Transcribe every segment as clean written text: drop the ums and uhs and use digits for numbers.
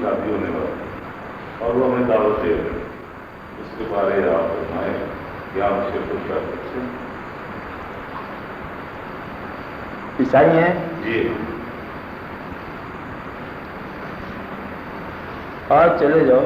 شادی ہونے والی اور وہ ہمیں دعوت دے رہے ہیں، اس کے بارے آپ فرمائیں کہ آپ شرکت کر سکتے ہیں؟ عیسائی ہیں جی آج چلے جاؤ.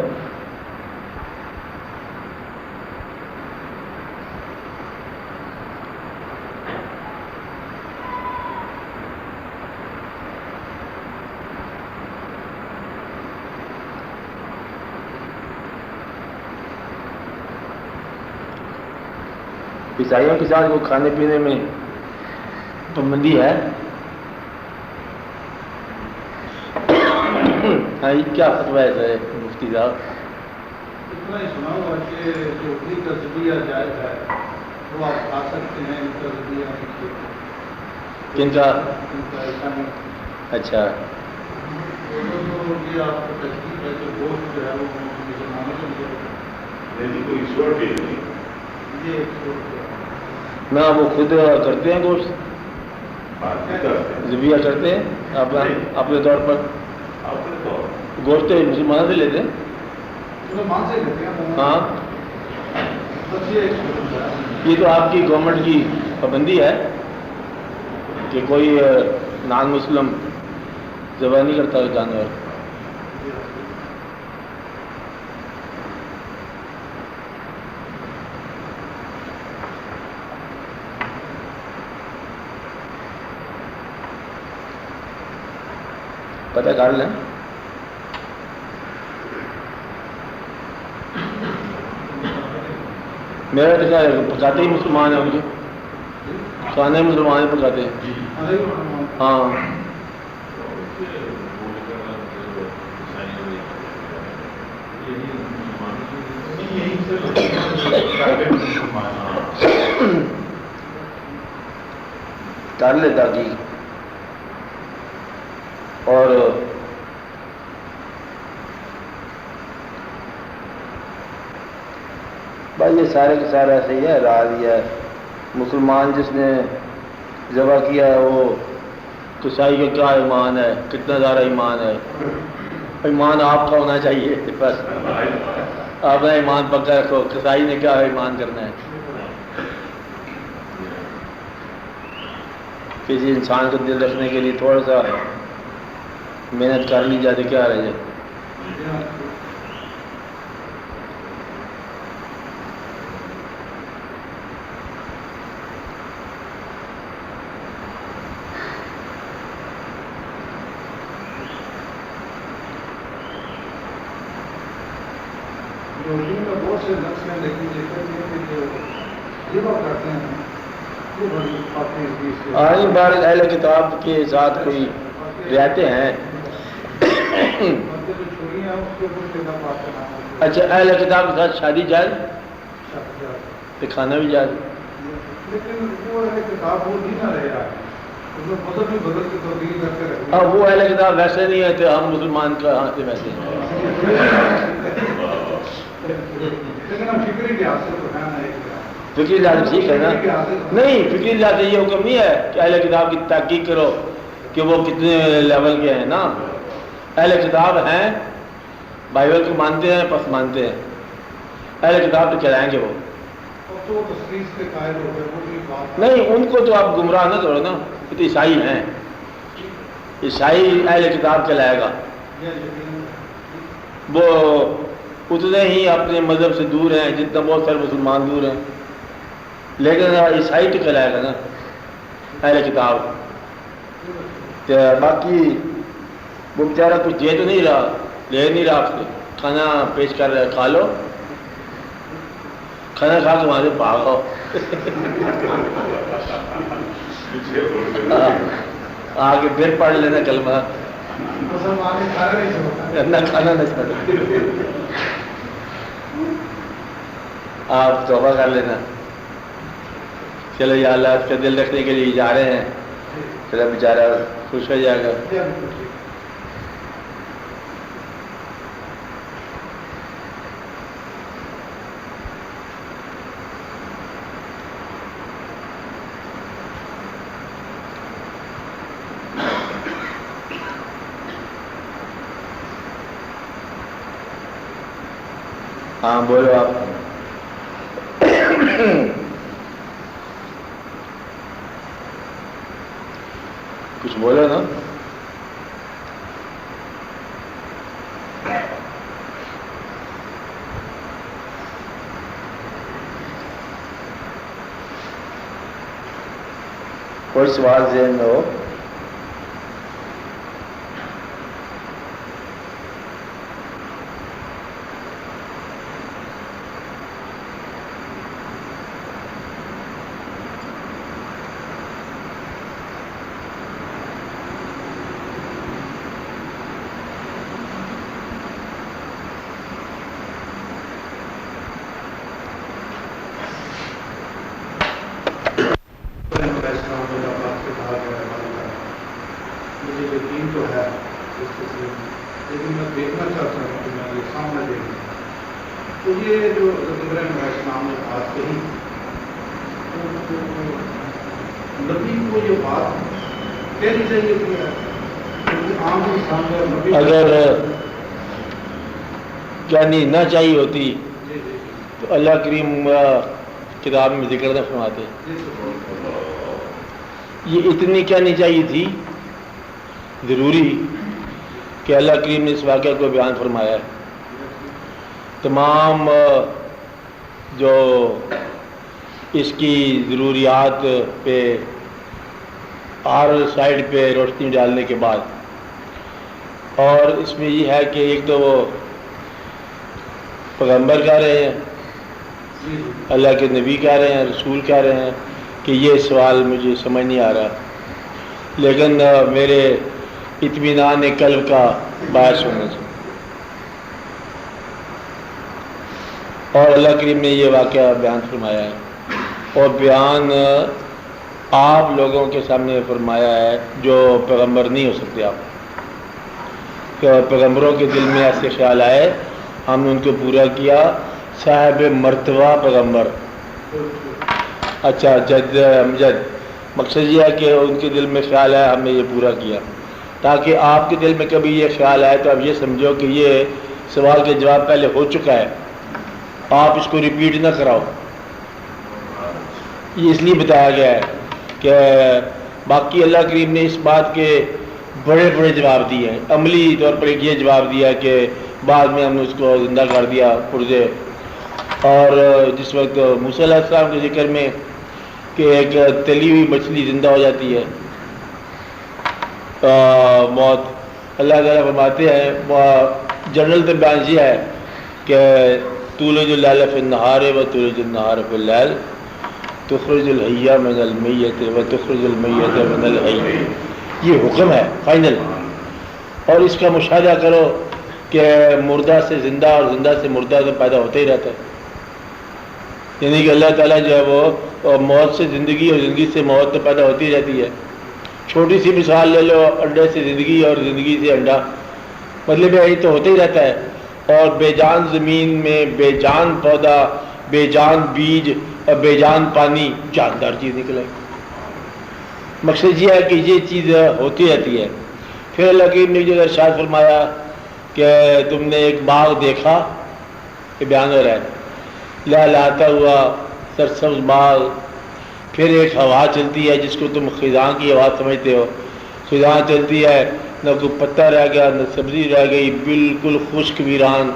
عیسائیوں کے ساتھ وہ کھانے پینے میں پابندی ہے. ہاں یہ کیا فتویٰ ہے مفتی صاحب؟ اتنا ہی سنا ہوا کہ جو بھی تصویہ جائز ہے وہ آپ کھا سکتے ہیں. تصویہ کن کا؟ عیسائی. اچھا یہ آپ کو تصویر ہے جو گوشت جو ہے وہ مسلمانوں کے لیے نہیں کوئی ایشور کے نہیں. یہ نہ وہ خود کرتے ہیں گوشت ذبیحہ کرتے ہیں اپنے طور پر. اپنے طور گوشت مسلمانوں سے لیتے ہیں. مسلمان سے لیتے ہیں. ہاں بس یہ ایک صورت ہے. یہ تو آپ کی گورنمنٹ کی پابندی ہے کہ کوئی نان مسلم ذبح نہیں کرتا جانور. پتہ کر لیں. میرا تو کیا ہے پکاتے ہی مسلمان ہیں ان کے کھانے مسلمان ہی پکاتے ہیں. ہاں کر لیتا کہ اور بھائی یہ سارے کے سارے ایسے ہی ہے. راز یہ ہے مسلمان جس نے ذبح کیا ہے وہ قصائی کا کیا ایمان ہے، کتنا زیادہ ایمان ہے. ایمان آپ کا ہونا چاہیے بس. آپ نے ایمان پکا رکھو. قصائی نے کیا ایمان کرنا ہے. کسی انسان کو دل رکھنے کے لیے تھوڑا سا محنت کر لی جائے تو کیا رہ جائے. بہت سے لفظ ہیں لیکن جو ذبح کرتے ہیں وہ بڑی کافی آج بار اہل کتاب کے ساتھ کوئی رہتے ہیں. اچھا اہل کتاب کے ساتھ شادی جائز تو کھانا بھی جائز. لیکن وہ اہل کتاب وہ نہیں نہ رہا ہے مذہب بھی بدل کے تبدیل کر کے رکھ. اب وہ اہل کتاب ویسے نہیں ہے تو ہم مسلمان کہاں سے ویسے ہیں. لیکن ہم فکری لحاظ سے تو ہے نا ایک فکری لحاظ ٹھیک ہے نا. نہیں فکری لحاظ سے یہ حکم نہیں ہے کہ اہل کتاب کی تحقیق کرو کہ وہ کتنے لیول کے ہیں نا. اہل کتاب ہیں بائبل کو مانتے ہیں پس مانتے ہیں. اہل کتاب تو کہلائیں گے وہ. تو تشخیص کے قائل ہو گئے وہ بھی بات نہیں ان کو تو آپ گمراہ نہ کرو نا. یہ تو عیسائی ہیں. عیسائی اہل کتاب کہلائے گا. وہ اتنے ہی اپنے مذہب سے دور ہیں جتنا بہت سارے مسلمان دور ہیں. لیکن عیسائی تو کہلائے گا نا اہل کتاب. باقی وہ بیچارہ کچھ دے تو نہیں رہا، لے نہیں رہا. کھانا پیش کر رہا ہے کھا لو. کھانا کھا کے وہاں سے بھاگو. آگے پھر پڑھ لینا کلمہ. نہ کھانا نہ چھوڑو. آپ توبہ کر لینا. چلو یا اللہ اس کا دل رکھنے کے لیے جا رہے ہیں. چلو بیچارہ خوش ہو جائے گا. ہاں بولو آپ. کچھ بولو نا. کوئی سوال ذہن میں ہو؟ مجھے یقین تو ہے اس سلسلے میں، لیکن میں دیکھنا چاہتا ہوں کہ میں یہ سامنے دیکھوں. تو یہ جو ابراہیم علیہ السلام نے بات کہی، تو نبی کو یہ بات کہنی چاہیے تھی، کیونکہ عام انسان کا نبی اگر کہنی نہ چاہیے ہوتی جی جی تو اللہ کریم کتاب میں ذکر نہ فرماتے. جی یہ اتنی کہنی چاہیے تھی ضروری کہ اللہ کریم نے اس واقعہ کو بیان فرمایا ہے. تمام جو اس کی ضروریات پہ ہر سائڈ پہ روشنی ڈالنے کے بعد، اور اس میں یہ ہے کہ ایک تو وہ پیغمبر کہہ رہے ہیں، اللہ کے نبی کہہ رہے ہیں، رسول کہہ رہے ہیں کہ یہ سوال مجھے سمجھ نہیں آ رہا، لیکن میرے اطمینان قلب کا باعث ہونا چاہیے. اور اللہ کریم نے یہ واقعہ بیان فرمایا ہے، اور بیان آپ لوگوں کے سامنے فرمایا ہے جو پیغمبر نہیں ہو سکتے. آپ کہ پیغمبروں کے دل میں ایسے خیال آئے، ہم نے ان کو پورا کیا. صاحب مرتبہ پیغمبر، اچھا جد امجد، مقصد یہ ہے کہ ان کے دل میں خیال آیا، ہم نے یہ پورا کیا. تاکہ آپ کے دل میں کبھی یہ خیال آئے تو آپ یہ سمجھو کہ یہ سوال کے جواب پہلے ہو چکا ہے، آپ اس کو ریپیٹ نہ کراؤ. یہ اس لیے بتایا گیا ہے کہ باقی اللہ کریم نے اس بات کے بڑے بڑے جواب دیے ہیں. عملی طور پر ایک یہ جواب دیا کہ بعد میں ہم نے اس کو زندہ کر دیا پرزے. اور جس وقت موسیٰ علیہ السلام کے ذکر میں کہ ایک تلی ہوئی مچھلی زندہ ہو جاتی ہے، موت، اللہ تعالیٰ فرماتے ہیں، جنرل تو بیان یہ ہے کہ تولج اللیل فی النہار و تولج النہار فی اللیل، تخرج الحی من المیت و تخرج المیت من الحی. یہ حکم ہے فائنل. اور اس کا مشاہدہ کرو کہ مردہ سے زندہ اور زندہ سے مردہ تو پیدا ہوتا ہی رہتا ہے. یعنی کہ اللہ تعالیٰ جو ہے وہ موت سے زندگی اور زندگی سے موت تو پیدا ہوتی رہتی ہے. چھوٹی سی مثال لے لو، انڈے سے زندگی اور زندگی سے انڈا، مطلب یہی تو ہوتا ہی رہتا ہے. اور بے جان زمین میں بے جان پودا، بے جان بیج اور بے جان پانی جاندار چیز نکلے. مقصد یہ ہے کہ یہ چیز ہوتی رہتی ہے. پھر اللہ کریم نے جو ارشاد فرمایا کہ تم نے ایک باغ دیکھا، یہ بیان ہو رہا ہے، لہلاتا ہوا سرسبز باغ. پھر ایک ہوا چلتی ہے جس کو تم خزاں کی ہوا سمجھتے ہو، خزاں چلتی ہے، نہ کوئی پتہ رہ گیا نہ سبزی رہ گئی، بالکل خشک ویران.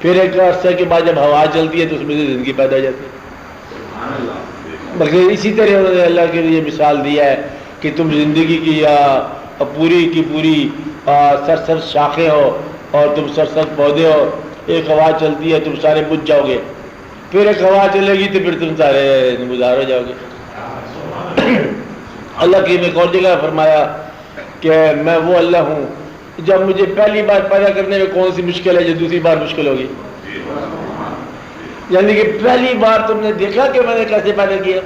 پھر ایک عرصے کے بعد جب ہوا چلتی ہے تو اس میں سے زندگی پیدا ہو جاتی ہے. مگر اسی طرح انہوں نے اللہ کے لیے مثال دیا ہے کہ تم زندگی کی پوری کی پوری سرسبز شاخیں ہو اور تم سرسبز پودے ہو. ایک ہوا چلتی ہے تم سارے بجھ جاؤ گے، پھر ایک ہوا چلے گی تو پھر تم سارے گزار ہو جاؤ گے. اللہ کی ایک اور جگہ فرمایا کہ میں وہ اللہ ہوں، جب مجھے پہلی بار پیدا کرنے میں کون سی مشکل ہے جو دوسری بار مشکل ہوگی. یعنی کہ پہلی بار تم نے دیکھا کہ میں نے کیسے پیدا کیا،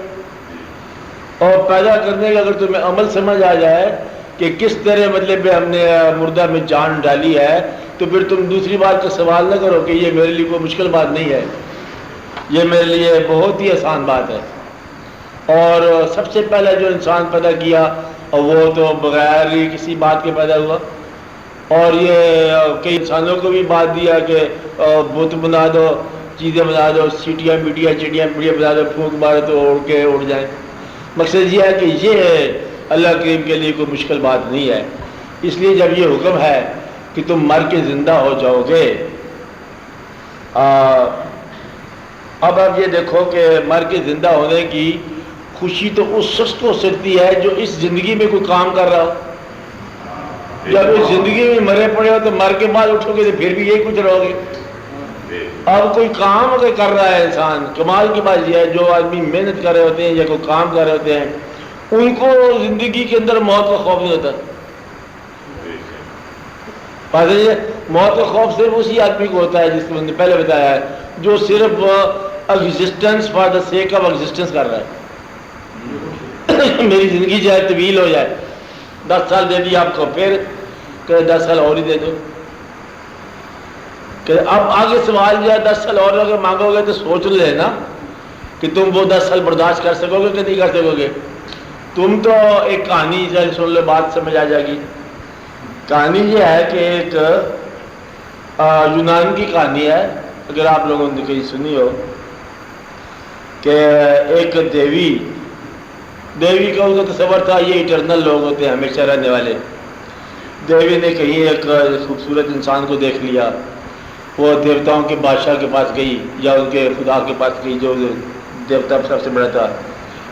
اور پیدا کرنے کا اگر تمہیں عمل سمجھ آ جائے کہ کس طرح مطلب ہم نے مردہ میں جان ڈالی ہے، تو پھر تم دوسری بار کا سوال نہ کرو کہ یہ میرے لیے کوئی مشکل بات نہیں ہے، یہ میرے لیے بہت ہی آسان بات ہے. اور سب سے پہلے جو انسان پیدا کیا وہ تو بغیر ہی کسی بات کے پیدا ہوا. اور یہ کئی انسانوں کو بھی بات دیا کہ بت بنا دو چیزیں بنا دو، سیٹیاں میٹیاں چڑیاں پیڑیاں بنا دو، پھونک مارے تو اڑ کے اڑ جائیں. مقصد یہ ہے کہ یہ اللہ کریم کے لیے کوئی مشکل بات نہیں ہے. اس لیے جب یہ حکم ہے کہ تم مر کے زندہ ہو جاؤ گے، اب آپ یہ دیکھو کہ مر کے زندہ ہونے کی خوشی تو اس شخص کو ہو سکتی ہے جو اس زندگی میں کوئی کام کر رہا ہو. جب اس زندگی میں مرے پڑے ہو تو مر کے بعد اٹھو گے تو پھر بھی یہی کچھ رہو گے. اب کوئی کام اگر کر رہا ہے انسان، کمال کی بات یہ ہے جو آدمی محنت کر رہے ہوتے ہیں یا کوئی کام کر رہے ہوتے ہیں ان کو زندگی کے اندر موت کا خوف نہیں ہوتا. موت کا خوف صرف اسی آدمی کو ہوتا ہے جس کو میں نے پہلے بتایا ہے، جو صرف existence for the sake of existence کر رہا ہے. میری زندگی جو ہے طویل ہو جائے، 10 سال دے دی آپ کو، پھر کہ 10 سال اور ہی دے دو. کہ اب آگے سوال جو ہے 10 سال اور اگر مانگو گے تو سوچ لینا کہ تم وہ 10 سال برداشت کر سکو گے کہ نہیں کر سکو گے. تم تو ایک کہانی سن لو، بات سمجھ آ جائے گی. کہانی یہ ہے کہ ایک یونان کی کہانی ہے، اگر آپ لوگوں نے کہیں سنی ہو، کہ ایک دیوی کا ان کا تصور تھا یہ ایٹرنل لوگ ہوتے ہیں، ہمیشہ رہنے والے. دیوی نے کہیں ایک خوبصورت انسان کو دیکھ لیا، وہ دیوتاؤں کے بادشاہ کے پاس گئی یا ان کے خدا کے پاس گئی جو دیوتا سب سے بڑا تھا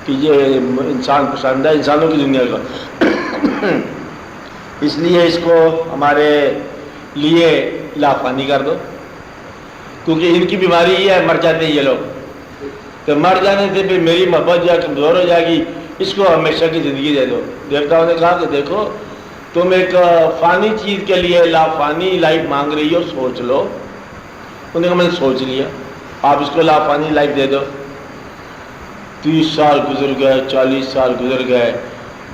کہ یہ انسان پسند ہے انسانوں کی دنیا کا، اس لیے اس کو ہمارے لیے لافانی کر دو، کیونکہ ان کی بیماری یہ ہے مر جاتے ہیں یہ لوگ، تو مر جانے سے پھر میری محبت جو ہے کمزور ہو جائے گی، اس کو ہمیشہ کی زندگی دے دو. دیوتاؤں نے کہا کہ دیکھو تم ایک فانی چیز کے لیے لافانی لائف مانگ رہی ہو، سوچ لو. انہوں نے کہا میں نے سوچ لیا، آپ اس کو لافانی لائف دے دو. 30 سال گزر گئے، 40 سال گزر گئے،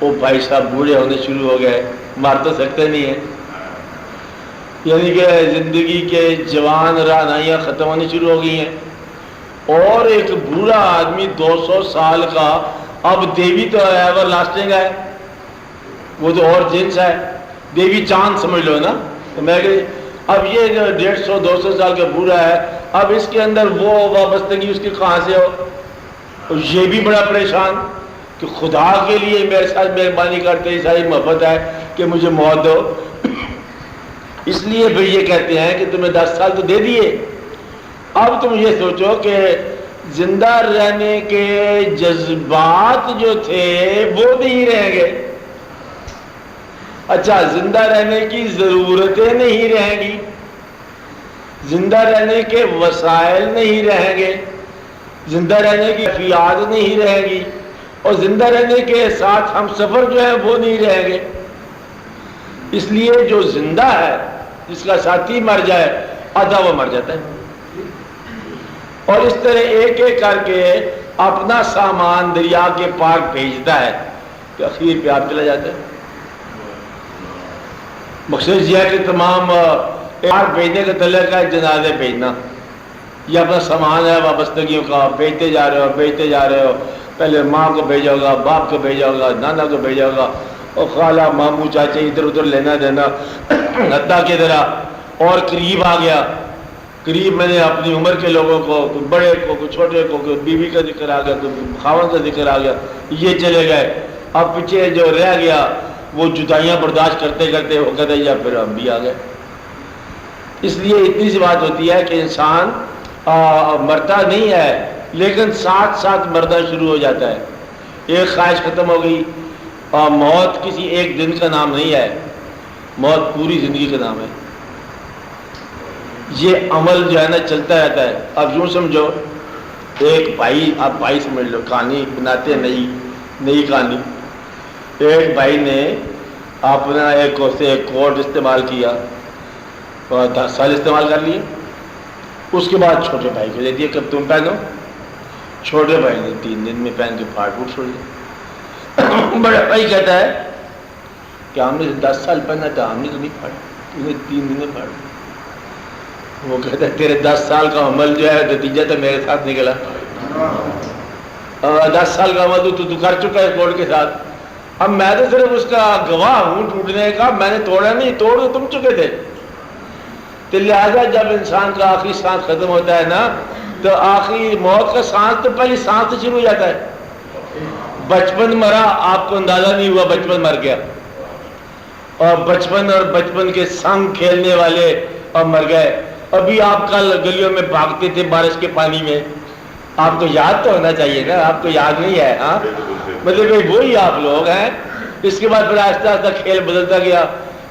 وہ بھائی صاحب بوڑھے ہونے شروع ہو گئے، مار تو سکتے نہیں ہیں، یعنی کہ زندگی کے جوان رہنائیاں ختم ہونی شروع ہو گئی ہیں. اور ایک بوڑھا آدمی 200 سال کا، اب دیوی تو ایور لاسٹنگ ہے، وہ تو اور جنس ہے، دیوی چاند سمجھ لو نا. تو میں کہ اب یہ جو 150-200 سال کا بوڑھا ہے، اب اس کے اندر وہ وابستگی اس کی کہاں سے ہو. اور یہ بھی بڑا پریشان کہ خدا کے لیے میرے ساتھ مہربانی کرتے ہی ساری محبت ہے کہ مجھے موت دو. اس لیے پھر یہ کہتے ہیں کہ تمہیں 10 سال تو دے دیے، اب تم یہ سوچو کہ زندہ رہنے کے جذبات جو تھے وہ نہیں رہیں گے. اچھا، زندہ رہنے کی ضرورتیں نہیں رہیں گی، زندہ رہنے کے وسائل نہیں رہیں گے، زندہ رہنے کی کیفیات نہیں رہیں گی، اور زندہ رہنے کے ساتھ ہم سفر جو ہے وہ نہیں رہیں گے. اس لیے جو زندہ ہے جس کا ساتھی مر جائے آدھا وہ مر جاتا ہے. اور اس طرح ایک ایک کر کے اپنا سامان دریا کے پار بھیجتا ہے کہ اخیر پہ آپ چلا جاتا ہے. مقصد یہ ہے کہ تمام پار بھیجنے کا طریقہ ہے جنازے بھیجنا. یہ اپنا سامان ہے وابستگیوں کا، بھیجتے جا رہے ہو. پہلے ماں کو بھیجا ہوگا، باپ کو بھیجا ہوگا، نانا کو بھیجا ہوگا، اور خالہ ماموں چاچے ادھر ادھر لینا دینا، حتیٰ کی طرح اور قریب آ گیا. قریب میں نے اپنی عمر کے لوگوں کو، کوئی بڑے کو، کوئی چھوٹے کو، کوئی بیوی کا ذکر آ گیا، کوئی خاوند کا ذکر آ گیا، یہ چلے گئے. اب پیچھے جو رہ گیا وہ جدائیاں برداشت کرتے کرتے وہ کہتے یا پھر ہم بھی آ گئے. اس لیے اتنی سی بات ہوتی ہے کہ انسان مرتا نہیں ہے لیکن ساتھ ساتھ مرنا شروع ہو جاتا ہے. ایک خواہش ختم ہو گئی، اور موت کسی ایک دن کا نام نہیں ہے، موت پوری زندگی کا نام ہے. یہ عمل جو ہے نا چلتا رہتا ہے. اب یوں سمجھو ایک بھائی، آپ بھائی سمجھ لو، کہانی بناتے ہیں نئی کہانی. ایک بھائی نے اپنا ایک کوٹ استعمال کیا اور 10 سال استعمال کر لیے. اس کے بعد چھوٹے بھائی کو دے دیا کہ تم پہنو. چھوٹے بھائی نے 3 دن میں پہن کے پھاڑ پھوٹ چھوڑ دیا. بڑا بھائی کہتا ہے کہ ہم نے 10 سال پہنا تھا، ہم نے تو نہیں پھاڑا، تم نے 3 دن میں پھاڑ. وہ کہتا ہے تیرے 10 سال کا عمل جو ہے نتیجہ تو میرے ساتھ نکلا. 10 سال کا عمل تو کر چکا ہے کوڑ کے ساتھ. اب میں تو صرف اس کا گواہ ہوں ٹوٹنے کا، میں نے توڑا نہیں، توڑ تم چکے تھے. تو لہٰذا جب انسان کا آخری سانس ختم ہوتا ہے نا تو آخری موت کا سانس تو پہلی سانس سے شروع ہو جاتا ہے. بچپن مرا آپ کو اندازہ نہیں ہوا بچپن مر گیا, اور بچپن اور بچپن کے سنگ کھیلنے والے اور مر گئے. ابھی آپ کل گلیوں میں بھاگتے تھے بارش کے پانی میں, آپ کو یاد تو ہونا چاہیے نا, آپ کو یاد نہیں ہے. ہاں مطلب وہی آپ لوگ ہیں. اس کے بعد پھر آہستہ آہستہ کھیل بدلتا گیا,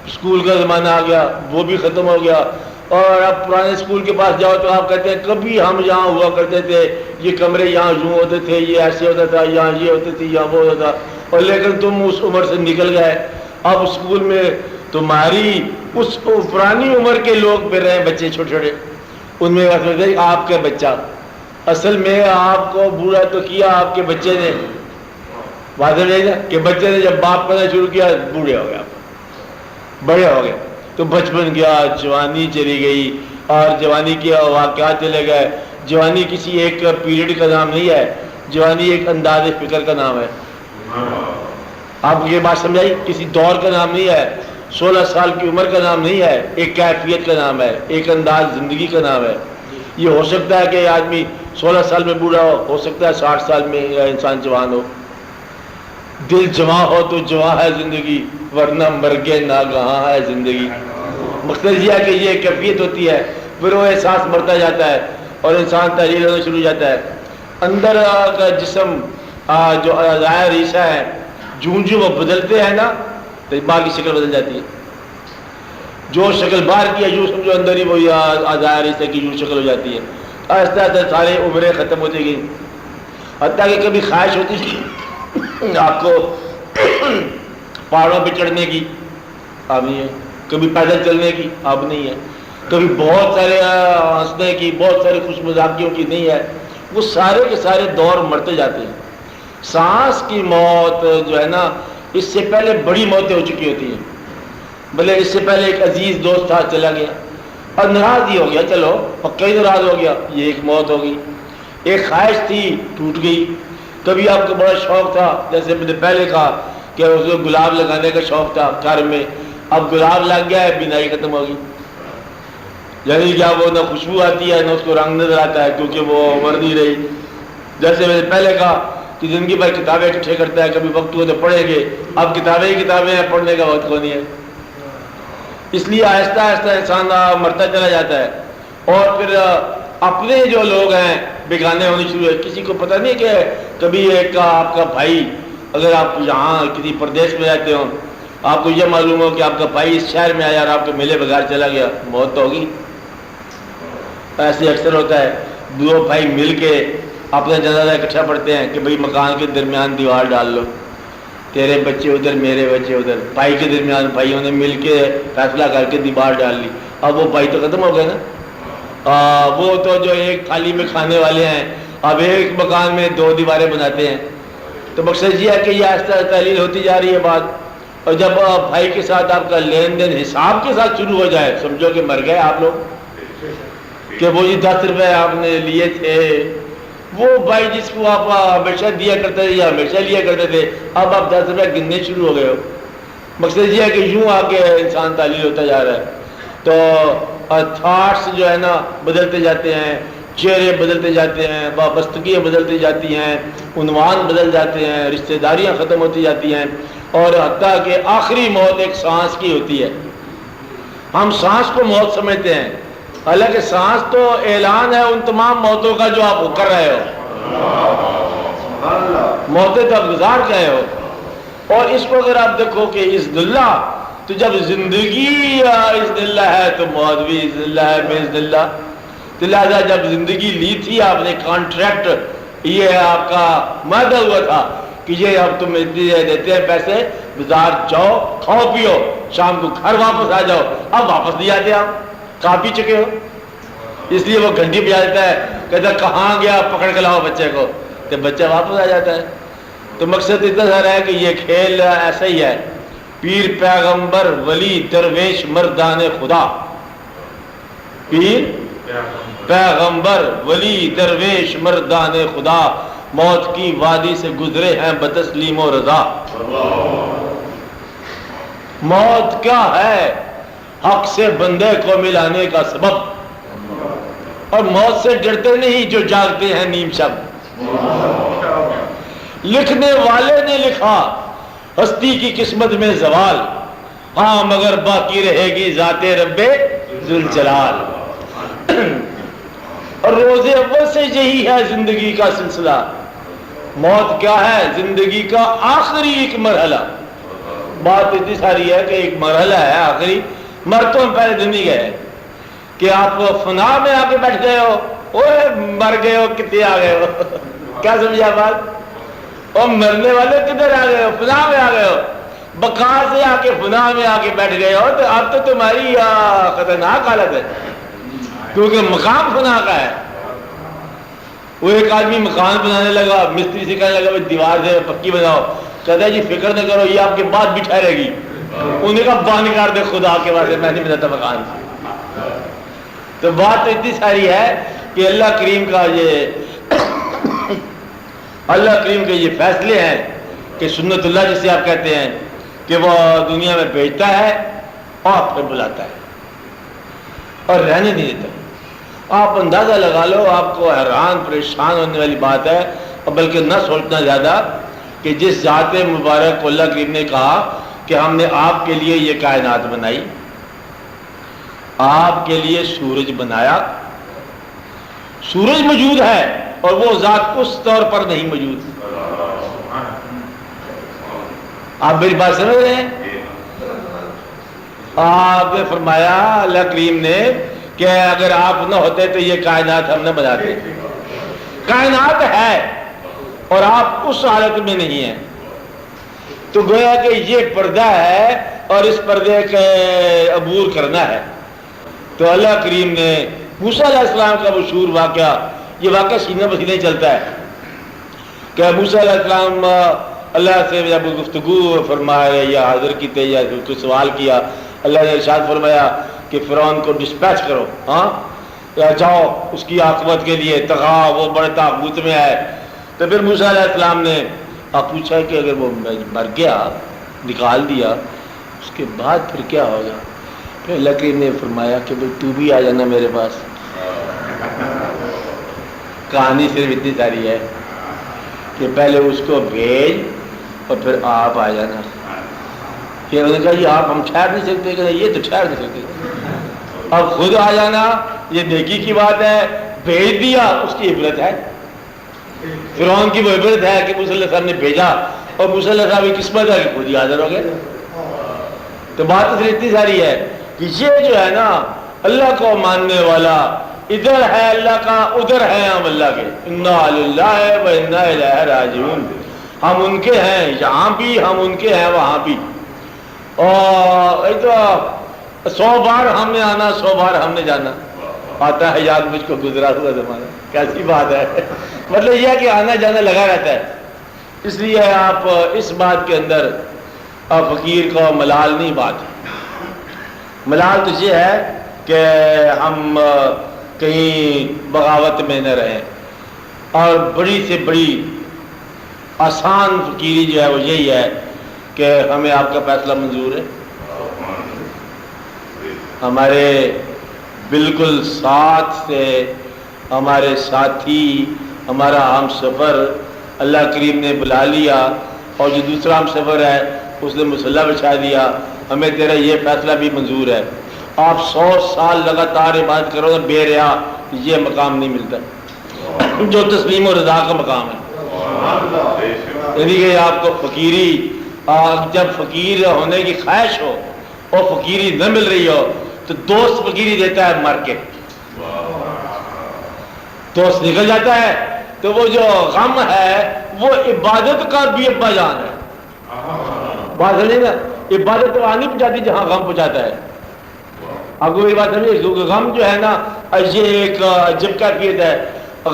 اسکول کا زمانہ آ گیا, وہ بھی ختم ہو گیا. اور اب پرانے اسکول کے پاس جاؤ تو آپ کہتے ہیں کبھی ہم یہاں ہوا کرتے تھے, یہ کمرے یہاں یوں ہوتے تھے, یہ ایسے ہوتا تھا, یہاں یہ ہوتی تھی, یہاں وہ ہوتا تھا. اور لیکن تم اس عمر سے نکل گئے. اب اسکول میں تمہاری اس پرانی عمر کے لوگ پھر رہے ہیں, بچے چھوٹے چھوٹے. ان میں آپ کا بچہ, اصل میں آپ کو برا تو کیا آپ کے بچے نے. واضح نہیں نا کہ بچے نے جب باپ کرنا شروع کیا بوڑھے ہو گئے, آپ بڑے ہو گئے. تو بچپن گیا, جوانی چلی گئی, اور جوانی کے واقعات چلے گئے. جوانی کسی ایک پیریڈ کا نام نہیں ہے, جوانی ایک انداز فکر کا نام ہے. آپ یہ بات سمجھائی, کسی دور کا نام نہیں ہے, 16 سال کی عمر کا نام نہیں ہے, ایک کیفیت کا نام ہے, ایک انداز زندگی کا نام ہے. یہ ہو سکتا ہے کہ آدمی 16 سال میں بوڑھا ہو سکتا ہے 60 سال میں انسان جوان ہو. دل جواں ہو تو جواں ہے زندگی, ورنہ مرگے ناگہاں ہے زندگی. مقصد یہ ہے کہ یہ کیفیت ہوتی ہے, پھر وہ احساس مرتا جاتا ہے اور انسان تحریر ہونا شروع ہو جاتا ہے. اندر کا جسم جو ظاہر ریشہ ہے, جوں وہ بدلتے ہیں نا تو باہر کی شکل بدل جاتی ہے. جو شکل باہر کی ہے یوں سمجھو اندر ہی وہی ظاہر ریشہ کی یوں شکل ہو جاتی ہے. آہستہ آہستہ سارے عمریں ختم ہوتی گئی, حتیٰ کہ کبھی خواہش ہوتی تھی آپ کو پہاڑوں پہ چڑھنے کی, اب نہیں ہے. کبھی پیدل چلنے کی, اب نہیں ہے. کبھی بہت سارے ہنسنے کی, بہت سارے خوش مزاقیوں کی, نہیں ہے. وہ سارے کے سارے دور مرتے جاتے ہیں. سانس کی موت جو ہے نا, اس سے پہلے بڑی موتیں ہو چکی ہوتی ہیں. بھلے اس سے پہلے ایک عزیز دوست تھا, چلا گیا اور ناراض ہی ہو گیا, چلو پکا ہی ناراض ہو گیا, یہ ایک موت ہو گئی. ایک خواہش تھی ٹوٹ گئی. کبھی آپ کو بڑا شوق تھا, جیسے میں نے پہلے کہا کہ اس کو گلاب لگانے کا شوق تھا گھر میں, اب گلاب لگ گیا ہے, بینائی ختم ہو گئی. یعنی کیا وہ نہ خوشبو آتی ہے نہ اس کو رنگ نظر آتا ہے, کیونکہ وہ عمر نہیں رہی. جیسے میں نے پہلے کہا کہ زندگی بھر کتابیں اکٹھے کرتا ہے, کبھی وقت ہو تو پڑھیں گے, اب کتابیں ہی کتابیں ہیں, پڑھنے کا وقت کو نہیں ہے. اس لیے آہستہ آہستہ انسان مرتا چلا جاتا ہے. اور پھر اپنے جو لوگ ہیں بیگانے ہونے شروع ہے. کسی کو پتہ نہیں کہ کبھی ایک آپ کا بھائی, اگر آپ یہاں کسی پردیش میں رہتے ہو, آپ کو یہ معلوم ہو کہ آپ کا بھائی اس شہر میں آیا اور آپ کو ملے بغیر چلا گیا, موت تو ہوگی. ایسے اکثر ہوتا ہے, دو بھائی مل کے اپنا جنازہ اکٹھا پڑھتے ہیں کہ بھئی مکان کے درمیان دیوار ڈال لو, تیرے بچے ادھر میرے بچے ادھر. بھائی کے درمیان بھائیوں نے مل کے فیصلہ کر کے دیوار ڈال لی. اب وہ بھائی تو ختم ہو گئے نا. وہ تو جو ایک تھالی میں کھانے والے ہیں, اب ایک مکان میں 2 دیواریں بناتے ہیں. تو مقصد یہ ہے کہ یہ آہستہ تحلیل ہوتی جا رہی ہے بات. اور جب بھائی کے ساتھ آپ کا لین دین حساب کے ساتھ شروع ہو جائے, سمجھو کہ مر گئے آپ لوگ. کہ وہ 10 روپے آپ نے لیے تھے, وہ بھائی جس کو آپ ہمیشہ دیا کرتے تھے یا ہمیشہ لیا کرتے تھے, اب آپ 10 روپے گننے شروع ہو گئے ہو. مقصد یہ ہے کہ یوں آ کے انسان تعلیل ہوتا جا رہا ہے. تو تھاٹس جو ہے نا بدلتے جاتے ہیں, چہرے بدلتے جاتے ہیں, وابستگیاں بدلتی جاتی ہیں, عنوان بدل جاتے ہیں, رشتہ داریاں ختم ہوتی جاتی ہیں, اور حتیٰ کہ آخری موت ایک سانس کی ہوتی ہے. ہم سانس کو موت سمجھتے ہیں, حالانکہ سانس تو اعلان ہے ان تمام موتوں کا جو آپ کر رہے ہو. موتیں تو آپ گزار گئے ہو. اور اس کو اگر آپ دیکھو کہ اذن اللہ, تو جب زندگی اذن اللہ ہے تو موت بھی اذن اللہ ہے, باذن اللہ. تو لہٰذا جب زندگی لی تھی آپ نے کانٹریکٹ, یہ آپ کا معاہدہ ہوا تھا کہ یہ اب تم دیتے ہیں پیسے, بازار جاؤ, کھاؤ پیو, شام کو گھر واپس آ جاؤ. اب واپس نہیں آتے, آپ کھا پی چکے ہو. اس لیے وہ گھنٹی بجا دیتا ہے, کہتا کہاں گیا, پکڑ کے لاؤ بچے کو, تو بچہ واپس آ جاتا ہے. تو مقصد اتنا سارا ہے کہ یہ کھیل ایسا ہی ہے. پیر پیغمبر ولی درویش مردان خدا, پیر پیغمبر ولی درویش مردان خدا, موت کی وادی سے گزرے ہیں بتسلیم و رضا. موت کیا ہے؟ حق سے بندے کو ملانے کا سبب. اور موت سے ڈرتے نہیں جو جاگتے ہیں نیم شب. لکھنے والے نے لکھا ہستی کی قسمت میں زوال، ہاں مگر باقی رہے گی ذات رب ذوالجلال. اور روز اول سے یہی ہے زندگی کا سلسلہ. موت کیا ہے؟ زندگی کا آخری ایک مرحلہ. بات اتنی ساری ہے کہ ایک مرحلہ ہے آخری. مر تو ہم پہلے دن ہی گئے کہ آپ فنا میں آ کے بیٹھ گئے ہو، اوے مر گئے ہو کتنے آ گئے ہو. کیا سمجھا بات؟ اور مرنے والے کدھر آ گئے ہو؟ فنا میں آ گئے ہو. بقا سے آ کے فنا میں آ کے بیٹھ گئے ہو تو اب تو تمہاری خطرناک حالت ہے، کیونکہ مقام فنا کا ہے. وہ ایک آدمی مکان بنانے لگا، مستری سے کہنے لگا دیوار سے پکی بناؤ. کہتا ہے جی فکر نہ کرو یہ آپ کے بعد بھی ٹھہرے گی. انہوں نے کہا بان کر دے خدا کے واسطے، میں نہیں بناتا مکان. تو بات تو اتنی ساری ہے کہ اللہ کریم کا یہ فیصلے ہیں کہ سنت اللہ جسے آپ کہتے ہیں کہ وہ دنیا میں بھیجتا ہے اور پھر بلاتا ہے اور رہنے نہیں دیتا. آپ اندازہ لگا لو، آپ کو حیران پریشان ہونے والی بات ہے، اور بلکہ نہ سوچنا زیادہ کہ جس ذات مبارک کو اللہ کریم نے کہا کہ ہم نے آپ کے لیے یہ کائنات بنائی، آپ کے لیے سورج بنایا. سورج موجود ہے اور وہ ذات اس طور پر نہیں موجود. آپ میری بات سمجھ رہے ہیں؟ آپ نے فرمایا اللہ کریم نے کہ اگر آپ نہ ہوتے تو یہ کائنات ہم نہ بناتے. کائنات ہے اور آپ اس حالت میں نہیں ہیں. تو گویا کہ یہ پردہ ہے اور اس پردے کے عبور کرنا ہے. تو اللہ کریم نے موسیٰ علیہ السلام کا مشہور واقعہ، یہ واقعہ سینہ بسینہ چلتا ہے کہ موسیٰ علیہ السلام اللہ سے جب گفتگو فرمایا یا حاضر کی تھے یا کوئی سوال کیا، اللہ نے ارشاد فرمایا کہ فرعون کو ڈسپیچ کرو، ہاں یا جاؤ اس کی عاقبت کے لیے تغا، وہ بڑے تاغوت میں ہے. تو پھر موسیٰ علیہ السلام نے پوچھا کہ اگر وہ مر گیا، نکال دیا، اس کے بعد پھر کیا ہوگا؟ پھر اللہ کریم نے فرمایا کہ بھائی تو بھی آ جانا میرے پاس. کہانی صرف اتنی ساری ہے کہ پہلے اس کو بھیج اور پھر آپ آ جانا. کہ انہوں نے کہا یہ آپ ہم ٹھہر نہیں سکتے، کہ یہ تو ٹھہر نہیں سکتے، اب خود آ جانا یہ نیکی کی بات ہے. بھیج دیا اس کی عبرت ہے، فرعون کی وہ عبرت ہے کہ موسیٰ علیہ السلام نے بھیجا اور موسیٰ علیہ السلام کی قسمت ہے کہ خود ہی حاضر ہو گئے. تو بات تو صرف اتنی ساری ہے کہ یہ جو ہے نا اللہ کو ماننے والا ادھر ہے اللہ کا، ادھر ہے ہم اللہ کے. انا للہ و انا الیہ راجعون. ہم ان کے ہیں یہاں بھی، ہم ان کے ہیں وہاں بھی. اور 100 بار ہم نے آنا، 100 بار ہم نے جانا. آتا ہے یاد مجھ کو گزرا ہوا زمانہ. کیسی بات ہے، مطلب یہ ہے کہ آنا جانا لگا رہتا ہے. اس لیے آپ اس بات کے اندر فقیر کو ملال نہیں. بات ملال تو یہ ہے کہ ہم کہیں بغاوت میں نہ رہیں. اور بڑی سے بڑی آسان فقیری جو ہے وہ یہی ہے کہ ہمیں آپ کا فیصلہ منظور ہے. ہمارے بالکل ساتھ سے ہمارے ساتھی، ہمارا ہم سفر اللہ کریم نے بلا لیا، اور جو دوسرا ہم سفر ہے اس نے مسلح بچھا دیا، ہمیں تیرا یہ فیصلہ بھی منظور ہے. آپ 100 سال لگاتار عبادت کرو تو بے ریا یہ مقام نہیں ملتا جو تسلیم و رضا کا مقام ہے. یعنی کہ آپ کو فقیری، جب فقیر ہونے کی خواہش ہو اور فقیری نہ مل رہی ہو تو دوست فقیری دیتا ہے مر کے. دوست نکل جاتا ہے تو وہ جو غم ہے وہ عبادت کا بھی ابا جان ہے. بات سمجھے نا، عبادت تو آنی پہنچاتی جہاں غم پہنچاتا ہے. آپ کو میری بات سمجھے؟ غم جو ہے نا یہ ایک عجب کیفیت ہے.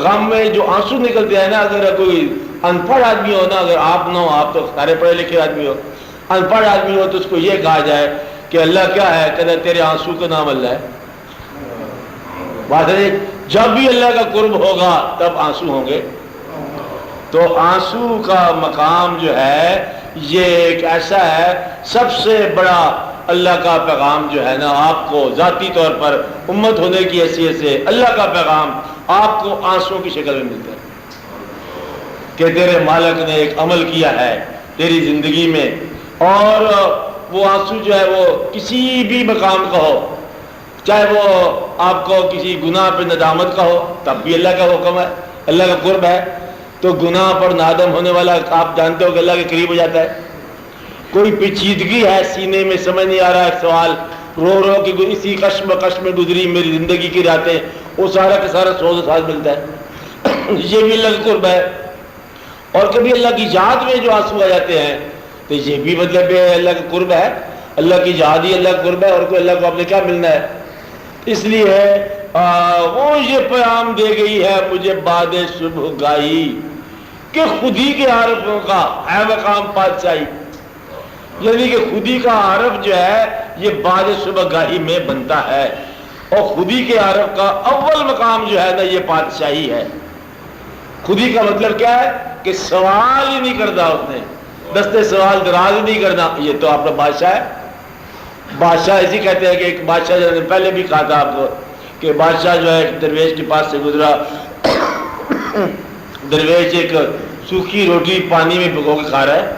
غم میں جو آنسو نکلتے ہیں نا، اگر کوئی ان پڑھ آدمی ہو نا، اگر آپ نہ ہو، آپ تو سارے پڑھے لکھے آدمی ہو، ان پڑھ آدمی ہو تو اس کو یہ کہا جائے کہ اللہ کیا ہے، کہتا تیرے آنسو کا نام اللہ ہے. بات ہے جب بھی اللہ کا قرب ہوگا تب آنسو ہوں گے. تو آنسو کا مقام جو ہے یہ ایک ایسا ہے سب سے بڑا اللہ کا پیغام جو ہے نا آپ کو ذاتی طور پر امت ہونے کی حیثیت سے اللہ کا پیغام آپ کو آنسوں کی شکل میں ملتا ہے کہ تیرے مالک نے ایک عمل کیا ہے تیری زندگی میں، اور وہ آنسو جو ہے وہ کسی بھی مقام کا ہو، چاہے وہ آپ کو کسی گناہ پہ ندامت کا ہو تب بھی اللہ کا حکم ہے، اللہ کا قرب ہے، تو گناہ پر نادم ہونے والا آپ جانتے ہو کہ اللہ کے قریب ہو جاتا ہے۔ کوئی پیچیدگی ہے سینے میں، سمجھ نہیں آ رہا ہے سوال، رو رو کہ اسی کشم میں گزری میری زندگی کی راتیں، وہ سارا کا سارا سوز و ساز ملتا ہے، یہ بھی اللہ کا قرب ہے۔ اور کبھی اللہ کی یاد میں جو آنسو آ جاتے ہیں تو یہ بھی مطلب اللہ کا قرب ہے، اللہ کی یاد ہی اللہ کا قرب ہے، اور کوئی اللہ کو آپ نے کیا ملنا ہے۔ اس لیے وہ یہ پیام دے گئی ہے مجھے بعد صبح گاہی کہ خودی کے عارفوں کا ہے مقام پادشاہی، یعنی کہ خودی کا عارف جو ہے یہ بعد صبح گاہی میں بنتا ہے، اور خودی کے عارف کا اول مقام جو ہے نا یہ پادشاہی ہے۔ خودی کا مطلب کیا ہے کہ سوال ہی نہیں کرتا، اس نے دستے سوال دراز ہی نہیں کرنا، یہ تو آپ کا بادشاہ ہے۔ بادشاہ اسی کہتے ہیں کہ ایک بادشاہ جو نے پہلے بھی کہا تھا آپ کو کہ بادشاہ جو ہے ایک درویش کے پاس سے گزرا، درویش ایک سوکھی روٹی پانی میں بھگو کے کھا رہا ہے۔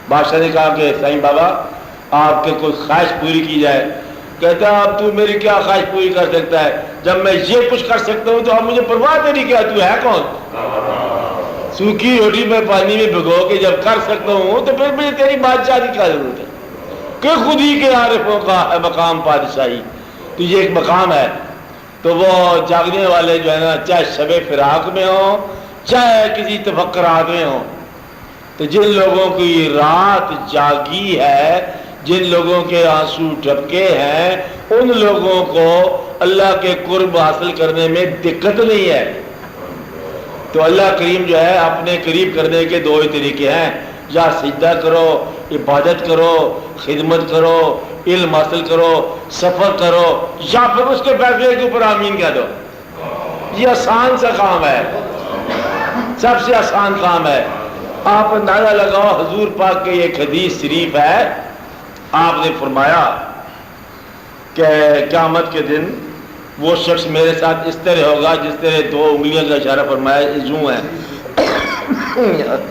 بادشاہ نے کہا کہ سائیں بابا آپ کے کوئی خواہش پوری کی جائے۔ کہتا ہے اب تو میری کیا خواہش پوری کر سکتا ہے، جب میں یہ کچھ کر سکتا ہوں تو اب مجھے پرواہ تیری کیا، تو ہے کون؟ سوکھی روٹی میں پانی میں بھگو کے جب کر سکتا ہوں تو پھر مجھے تیری بادشاہ کی کیا ضرورت ہے کہ خودی کے عارفوں کا مقام پادشاہی، تو یہ ایک مقام ہے۔ تو وہ جاگنے والے جو ہے نا چاہے شب فراق میں ہوں چاہے کسی تفکرات میں ہوں، تو جن لوگوں کی رات جاگی ہے، جن لوگوں کے آنسو ڈھپکے ہیں، ان لوگوں کو اللہ کے قرب حاصل کرنے میں دقت نہیں ہے۔ تو اللہ کریم جو ہے اپنے قریب کرنے کے دو ہی طریقے ہیں، یا سجدہ کرو، عبادت کرو، خدمت کرو، علم حاصل کرو، سفر کرو، یا پھر اس کے فیصلے کے اوپر آمین کہہ دو۔ یہ آسان سا کام ہے، سب سے آسان کام ہے۔ آپ اندازہ لگاؤ حضور پاک کے ایک حدیث شریف ہے، آپ نے فرمایا کہ قیامت کے دن وہ شخص میرے ساتھ اس طرح ہوگا جس طرح دو انگلیاں کا اشارہ فرمایا یوں ہے۔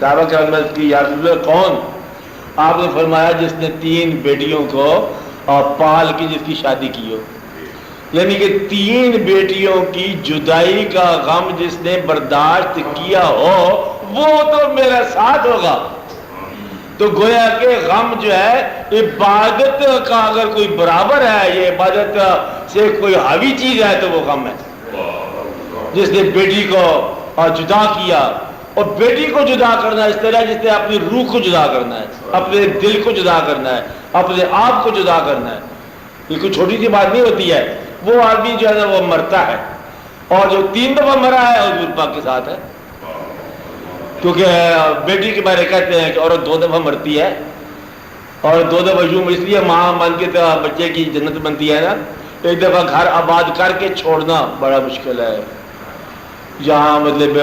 صحابہ کرام نے عرض کی یا رسول اللہ کون؟ آپ نے فرمایا جس نے 3 بیٹیوں کو پال کی جس کی شادی کی ہو، یعنی کہ 3 بیٹیوں کی جدائی کا غم جس نے برداشت کیا ہو وہ تو میرا ساتھ ہوگا۔ تو گویا کہ غم جو ہے عبادت کا اگر کوئی برابر ہے، یہ عبادت سے کوئی حاوی چیز ہے تو وہ غم ہے۔ جس نے بیٹی کو جدا کیا، اور بیٹی کو جدا کرنا اس طرح جس نے اپنی روح کو جدا کرنا ہے، اپنے دل کو جدا کرنا ہے، اپنے آپ کو جدا کرنا ہے، یہ کوئی چھوٹی سی بات نہیں ہوتی ہے۔ وہ آدمی جو ہے نا وہ مرتا ہے، اور جو 3 دفعہ مرا ہے حضور پاک کے ساتھ ہے، کیونکہ بیٹی کے بارے کہتے ہیں کہ عورت 2 دفعہ مرتی ہے، اور 2 دفعہ یوں اس لیے ماں بن کے تو بچے کی جنت بنتی ہے نا، ایک دفعہ گھر آباد کر کے چھوڑنا بڑا مشکل ہے، جہاں مطلب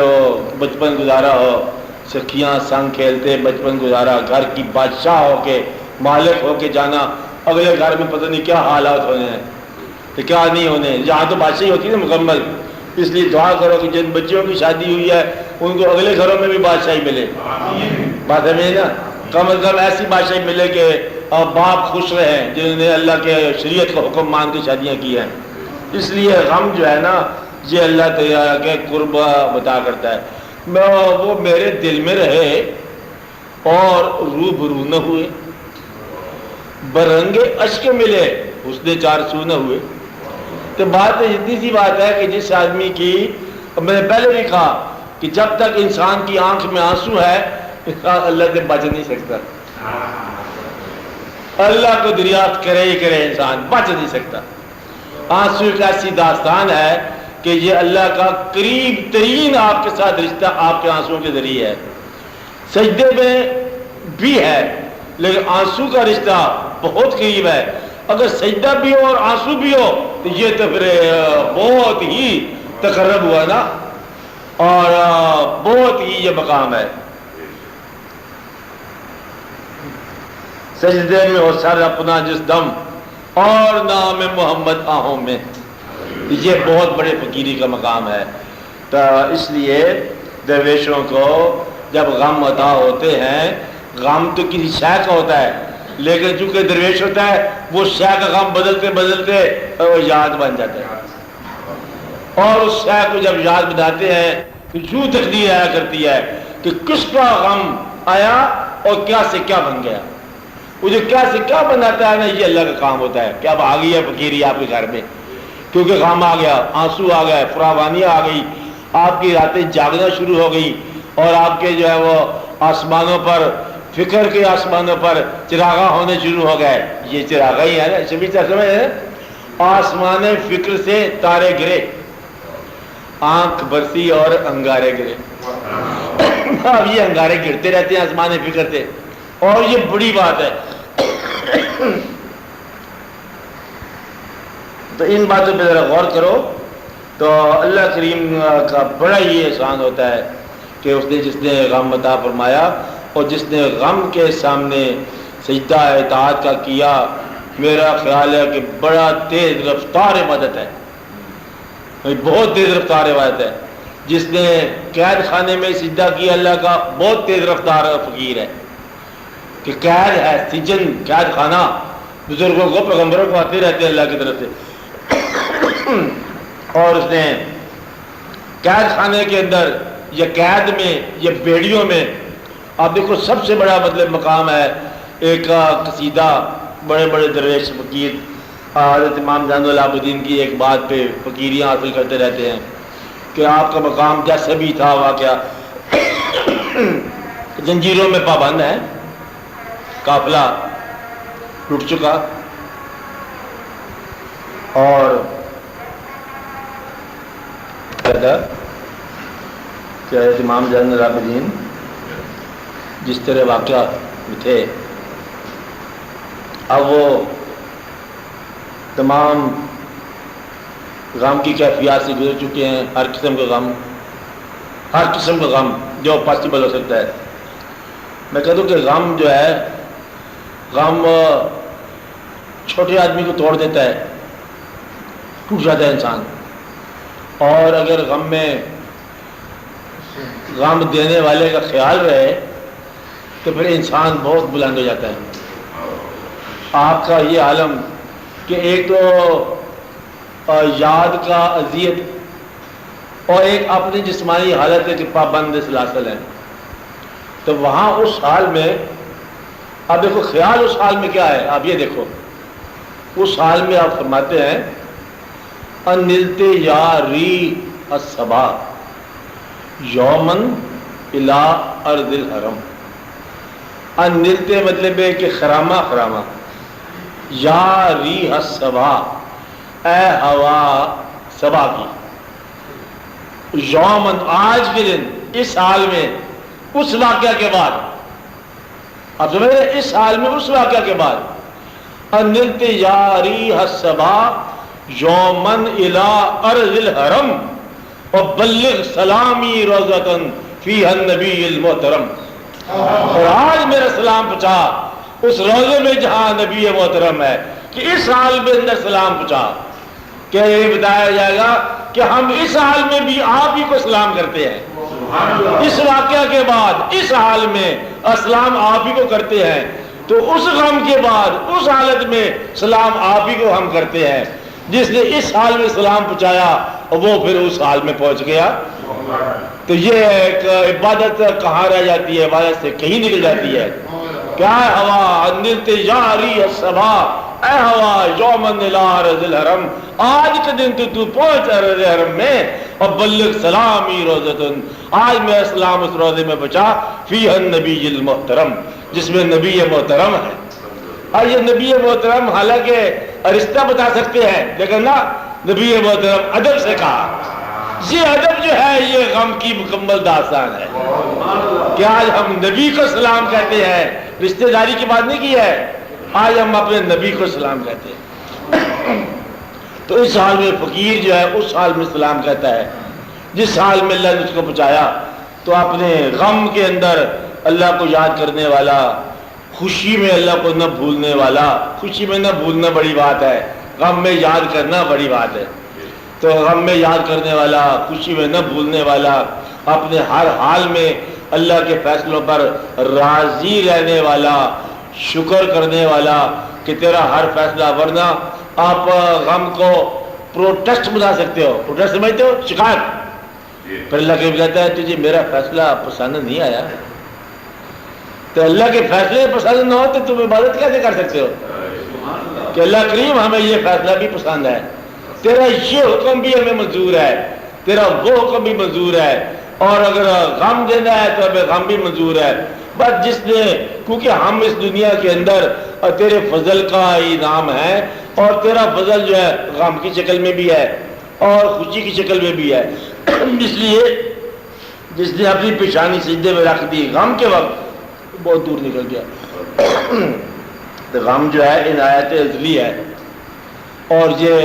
بچپن گزارا ہو، سکھیاں سنگ کھیلتے بچپن گزارا، گھر کی بادشاہ ہو کے مالک ہو کے جانا، اگلے گھر میں پتہ نہیں کیا حالات ہونے ہیں تو کیا نہیں ہونے، جہاں تو بادشاہی ہوتی ہے نا مکمل۔ اس لیے دعا کرو کہ جن بچیوں کی شادی ہوئی ہے ان کو اگلے گھروں میں بھی بادشاہی ملے، بات ہے نا، کم از کم ایسی بادشاہی ملے کہ باپ خوش رہے جنہوں نے اللہ کے شریعت کا حکم مان کے شادیاں کی ہیں۔ اس لیے غم جو ہے نا یہ اللہ تعالیٰ کے قرب بتا کرتا ہے، وہ میرے دل میں رہے اور روبرو نہ ہوئے، برنگے اشک ملے حسن چارسو نہ ہوئے۔ تو بات اتنی سی بات ہے کہ جس آدمی کی، میں نے پہلے بھی کہا کہ جب تک انسان کی آنکھ میں آنسو ہے اللہ سے بچ نہیں سکتا، اللہ کو دریافت کرے ہی کرے انسان بچ نہیں سکتا۔ آنسو ایک ایسی داستان ہے کہ یہ اللہ کا قریب ترین آپ کے ساتھ رشتہ آپ کے آنسو کے ذریعے ہے، سجدے میں بھی ہے لیکن آنسو کا رشتہ بہت قریب ہے۔ اگر سجدہ بھی ہو اور آنسو بھی ہو تو یہ تو پھر بہت ہی تقرب ہوا نا، اور بہت ہی یہ مقام ہے۔ سجدے میں ہو سر اپنا جس دم اور نام محمد آہوں میں. یہ بہت بڑے فقیری کا مقام ہے. تو اس لیے درویشوں کو جب غم عطا ہوتے ہیں، غم تو کسی شے کا ہوتا ہے، لیکن چونکہ درویش ہوتا ہے وہ شے کا غم بدلتے بدلتے وہ یاد بن جاتا ہے، اور اس شے کو جب یاد بناتے ہیں تو یوں تقدیر آیا کرتی ہے کہ کس کا غم آیا اور کیا سے کیا بن گیا. وہ جو کیا سے کیا بناتا ہے نا، یہ اللہ کا کام ہوتا ہے کہ اب آ گئی ہے فقیری آپ کے گھر میں، کیونکہ غم آ گیا، آنسو آ گئے، فراوانی آ گئی، آپ کی راتیں جاگنا شروع ہو گئی، اور آپ کے جو ہے وہ آسمانوں پر، فکر کے آسمانوں پر چراغاں ہونے شروع ہو گئے. یہ چراغاں ہی ہے نا، سبھی سمجھ ہے. آسمان فکر سے تارے گرے، آنکھ برسی اور انگارے گرے. اب یہ انگارے گرتے رہتے ہیں آسمان فکر سے، اور یہ بڑی بات ہے. تو ان باتوں پہ ذرا غور کرو. تو اللہ کریم کا بڑا ہی احسان ہوتا ہے کہ اس نے جس نے غم عطا فرمایا، اور جس نے غم کے سامنے سجدہ اطاعت کا کیا، میرا خیال ہے کہ بڑا تیز رفتار عبادت ہے، بہت تیز رفتار عبادت ہے. جس نے قید خانے میں سجدہ کیا اللہ کا، بہت تیز رفتار فقیر ہے. کہ قید ہے، سجن، قید خانہ، بزرگوں کو، پیغمبروں کو آتے رہتے ہیں اللہ کی طرف سے. اور اس نے قید خانے کے اندر یا قید میں یا بیڑیوں میں، آپ دیکھو سب سے بڑا مطلب مقام ہے ایک قصیدہ. بڑے بڑے درویش فقیر حضرت امام زین العابدین کی ایک بات پہ فقیریاں حاصل کرتے رہتے ہیں کہ آپ کا مقام جیسے بھی تھا واقعہ زنجیروں میں پابند ہے، قافلہ ٹوٹ چکا، اور کہ امام زین العابدین جس طرح واقعہ تھے، اب وہ تمام غم کی کیفیات سے گزر چکے ہیں. ہر قسم کا غم، ہر قسم کا غم جو پاسبل ہو سکتا ہے. میں کہتا ہوں کہ غم جو ہے، غم چھوٹے آدمی کو توڑ دیتا ہے، ٹوٹ جاتا ہے انسان. اور اگر غم میں غم دینے والے کا خیال رہے تو پھر انسان بہت بلند ہو جاتا ہے. آپ کا یہ عالم کہ ایک تو یاد کا اذیت، اور ایک اپنی جسمانی حالت ہے کہ پابند سلاسل ہے. تو وہاں اس حال میں اب دیکھو خیال اس حال میں کیا ہے. آپ یہ دیکھو اس حال میں آپ فرماتے ہیں انلتے یاری الصبا یومن الا ارض الحرم. انلتے مطلب ہے کہ خرامہ خرامہ، یا ریح الصبا، اے ہوا صبا کی، یومن آج کے دن، اس حال میں، اس واقعہ کے بعد، آپ سمجھ رہے اس حال میں اس واقعہ کے بعد، انلت یا ریح الصبا یومن الی ارض الحرم وبلغ سلامی روضۃ فیہا النبی المحترم. اور آج میرا سلام پہنچا اس روضے میں جہاں نبی محترم ہے، کہ اس حال میں اندر سلام پہنچا. کیا یہ بتایا جائے گا کہ ہم اس حال میں بھی آپ ہی کو سلام کرتے ہیں. اس واقعہ کے بعد اس حال میں اسلام آپ ہی کو کرتے ہیں، تو اس غم کے بعد اس حالت میں سلام آپ ہی کو ہم کرتے ہیں. جس نے اس حال میں سلام پہنچایا وہ پھر اس حال میں پہنچ گیا. تو یہ ایک عبادت کہاں رہ جاتی ہے، عبادت سے کہیں نکل جاتی ہے. کیا ہوا انلت یاری الصبا، اے ہوا یومن الی ارض الحرم، آج کے دن تو پہنچ ارض حرم میں، اور بلغ سلامی روضۃ، آج میرا سلام اس روضے میں پہنچا، فیہا النبی المحترم، جس میں نبی محترم ہے. اور یہ نبی محترم حالانکہ رشتہ بتا سکتے ہیں، لیکن نا نبی محترم ادب سے کہا. یہ ادب جو ہے یہ غم کی مکمل داستان ہے کہ آج ہم نبی کو سلام کہتے ہیں. رشتہ داری کی بات نہیں کی ہے، آج ہم اپنے نبی کو سلام کہتے ہیں. تو اس حال میں فقیر جو ہے اس حال میں سلام کہتا ہے جس حال میں اللہ نے اس کو پہنچایا. تو اپنے غم کے اندر اللہ کو یاد کرنے والا خوشی میں اللہ کو نہ بھولنے والا، خوشی میں نہ بھولنا بڑی بات ہے، غم میں یاد کرنا بڑی بات ہے۔ تو غم میں یاد کرنے والا، خوشی میں نہ بھولنے والا، اپنے ہر حال میں اللہ کے فیصلوں پر راضی رہنے والا، شکر کرنے والا کہ تیرا ہر فیصلہ، ورنہ آپ غم کو پروٹیسٹ بنا سکتے ہو، پروٹیسٹ سمجھتے ہو، شکایت۔ پھر اللہ کے کہتا ہے تجھے میرا فیصلہ پسند نہیں آیا، تو اللہ کے فیصلے پسند نہ ہو تو تم عبادت کیسے کر سکتے ہو؟ کہ اللہ کریم ہمیں یہ فیصلہ بھی پسند ہے، تیرا یہ حکم بھی ہمیں منظور ہے، تیرا وہ حکم بھی منظور ہے، اور اگر غم دینا ہے تو ہمیں غم بھی منظور ہے۔ بس جس نے، کیونکہ ہم اس دنیا کے اندر تیرے فضل کا انعام ہے، اور تیرا فضل جو ہے غم کی شکل میں بھی ہے اور خوشی کی شکل میں بھی ہے، اس لیے جس نے اپنی پیشانی سجدے میں رکھ دی غم کے وقت بہت دور نکل گیا۔ تو غم جو ہے عنایت ازلی ہے، اور یہ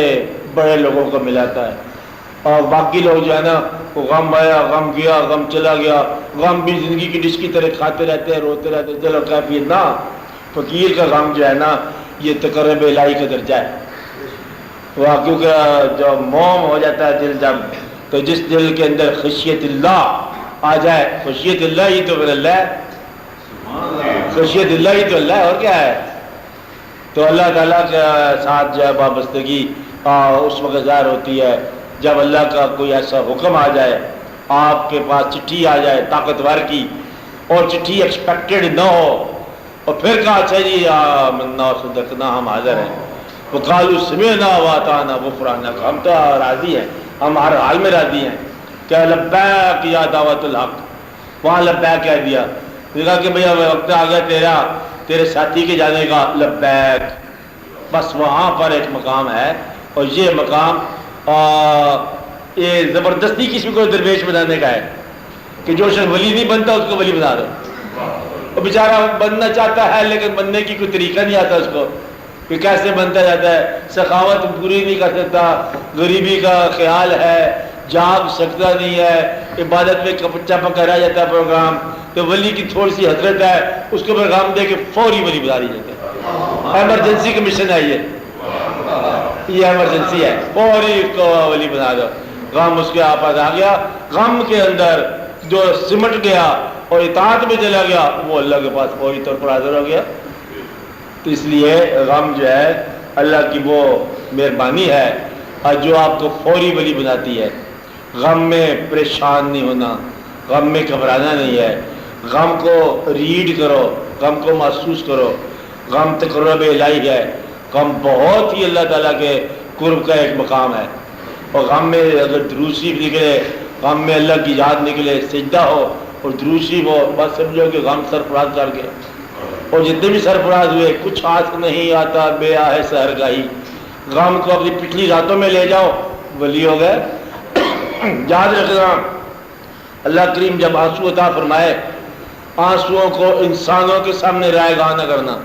بڑے لوگوں کو ملاتا ہے، اور باقی لوگ جو ہے نا وہ غم آیا غم گیا غم چلا گیا، غم بھی زندگی کی ڈش کی طرح کھاتے رہتے ہیں، روتے رہتے ہیں، چلو کیفیت نہ۔ فقیر کا غم جو ہے نا یہ تقرب الہی کا درجہ ہے، وہ کیونکہ جو موم ہو جاتا ہے دل جب، تو جس دل کے اندر خشیت اللہ آ جائے، خشیت اللہ ہی تو پھر اللہ ہے، خشیت اللہ ہی تو اللہ ہے، اور کیا ہے؟ تو اللہ تعالیٰ کے ساتھ جو ہے وابستگی اس وقت ظاہر ہوتی ہے جب اللہ کا کوئی ایسا حکم آ جائے، آپ کے پاس چٹھی آ جائے طاقتور کی، اور چٹھی ایکسپیکٹڈ نہ ہو، اور پھر کہا اچھا جی آمنا صدقنا، ہم حاضر ہیں، وقالوا سمعنا واطعنا غفرانک، ہم تو راضی ہیں، ہم ہر حال میں راضی ہیں، کہ لبیک یا دعوت الحق، وہاں لبیک کہہ دیا، کہا کہ بھیا وقت آ گیا تیرے ساتھی کے جانے کا، لبیک، بس وہاں پر ایک مقام ہے، اور یہ مقام یہ زبردستی کسی کو درویش بنانے کا ہے، کہ جو شخص ولی نہیں بنتا اس کو ولی بنا دو، وہ بیچارہ بننا چاہتا ہے لیکن بننے کی کوئی طریقہ نہیں آتا اس کو، کہ کیسے بنتا جاتا ہے، سخاوت پوری نہیں کر سکتا، غریبی کا خیال ہے، جاگ سکتا نہیں ہے، عبادت میں کچا پکا رہ جاتا ہے پروگرام، تو ولی کی تھوڑی سی حضرت ہے اس کو پیغام دے کے فوری ولی بنا دی جاتا ہے، ایمرجنسی کا مشن ہے یہ ایمرجنسی ہے، فوری اس کو ولی بنا دو، غم اس کے آپس آ گیا، غم کے اندر جو سمٹ گیا اور اطاعت میں چلا گیا وہ اللہ کے پاس فوری طور پر حاضر ہو گیا۔ تو اس لیے غم جو ہے اللہ کی وہ مہربانی ہے اور جو آپ کو فوری ولی بناتی ہے۔ غم میں پریشان نہیں ہونا، غم میں گھبرانا نہیں ہے، غم کو ریڈ کرو، غم کو محسوس کرو، غم تقرب الہی ہے، غم بہت ہی اللہ تعالیٰ کے قرب کا ایک مقام ہے، اور غم میں اگر درود شریف نکلے، غم میں اللہ کی یاد نکلے، سجدہ ہو اور درود شریف ہو، بس سمجھو کہ غم سرفراز کر گیا، اور جتنے بھی سرفراز ہوئے کچھ ہاتھ نہیں آتا بے آہ سحرگاہی، غم کو اپنی پچھلی راتوں میں لے جاؤ ولی ہو گئے۔ یاد رکھنا اللہ کریم جب آنسو عطا فرمائے، آنسوؤں کو انسانوں کے سامنے رائے گاہ نہ کرنا،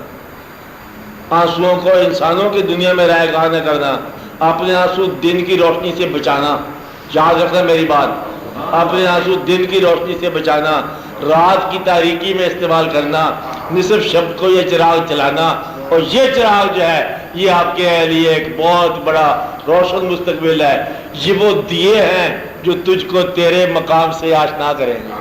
آنسوؤں کو انسانوں کی دنیا میں رائے گاہ نہ کرنا، اپنے آنسو دن کی روشنی سے بچانا، یاد رکھنا میری بات، اپنے آنسو دن کی روشنی سے بچانا، رات کی تاریکی میں استعمال کرنا، نصف شب کو یہ چراغ چلانا، اور یہ چراغ جو ہے یہ آپ کے لیے ایک بہت بڑا روشن مستقبل ہے، یہ وہ دیے ہیں جو تجھ کو تیرے مقام سے آشنا کریں گے،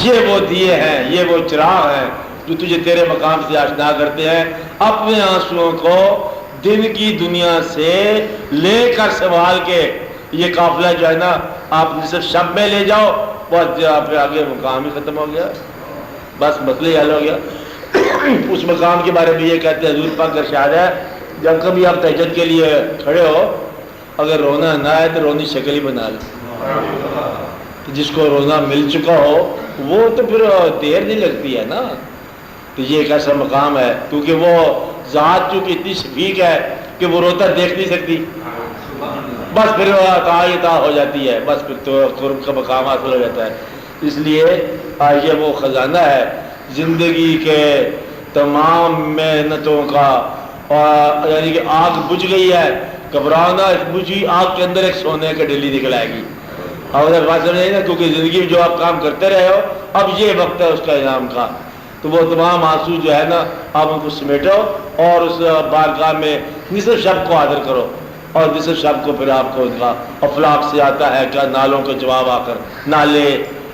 یہ وہ دیے ہیں، یہ وہ چراغ ہیں جو تجھے تیرے مقام سے آشنا کرتے ہیں۔ اپنے آنسوؤں کو دن کی دنیا سے لے کر سنبھال کے یہ قافلہ جو ہے نا آپ نصف شب میں لے جاؤ، بس آپ کے آگے مقام ہی ختم ہو گیا، بس مسئلہ حل ہو گیا۔ اس مقام کے بارے میں یہ کہتے ہیں حضور پاک کا ارشاد ہے، جب کبھی آپ تہجد کے لیے کھڑے ہو اگر رونا نہ آئے تو رونی شکل ہی بنا لو، جس کو رونا مل چکا ہو وہ تو پھر دیر نہیں لگتی ہے نا، تو یہ ایک ایسا مقام ہے کیونکہ وہ ذات چونکہ اتنی شفیق ہے کہ وہ روتا دیکھ نہیں سکتی، بس پھر عطا ہو جاتی ہے، بس پھر تو قرب کا مقام حاصل ہو جاتا ہے۔ اس لیے یہ وہ خزانہ ہے زندگی کے تمام محنتوں کا، اور یعنی کہ آگ بجھ گئی ہے، گھبرانا، اس بجھی آگ کے اندر ایک سونے کا ڈلی نکل آئے گی، اور ادھر بات نہیں نا، کیونکہ زندگی میں جو آپ کام کرتے رہے ہو اب یہ وقت ہے اس کا انعام کا، تو وہ تمام آنسو جو ہے نا آپ ان کو سمیٹو اور اس بارگاہ میں نصف شب کو حاضر کرو، اور نصف شب کو پھر آپ کو ان کا افلاق سے آتا ہے کیا نالوں کے جواب آ کر، نالے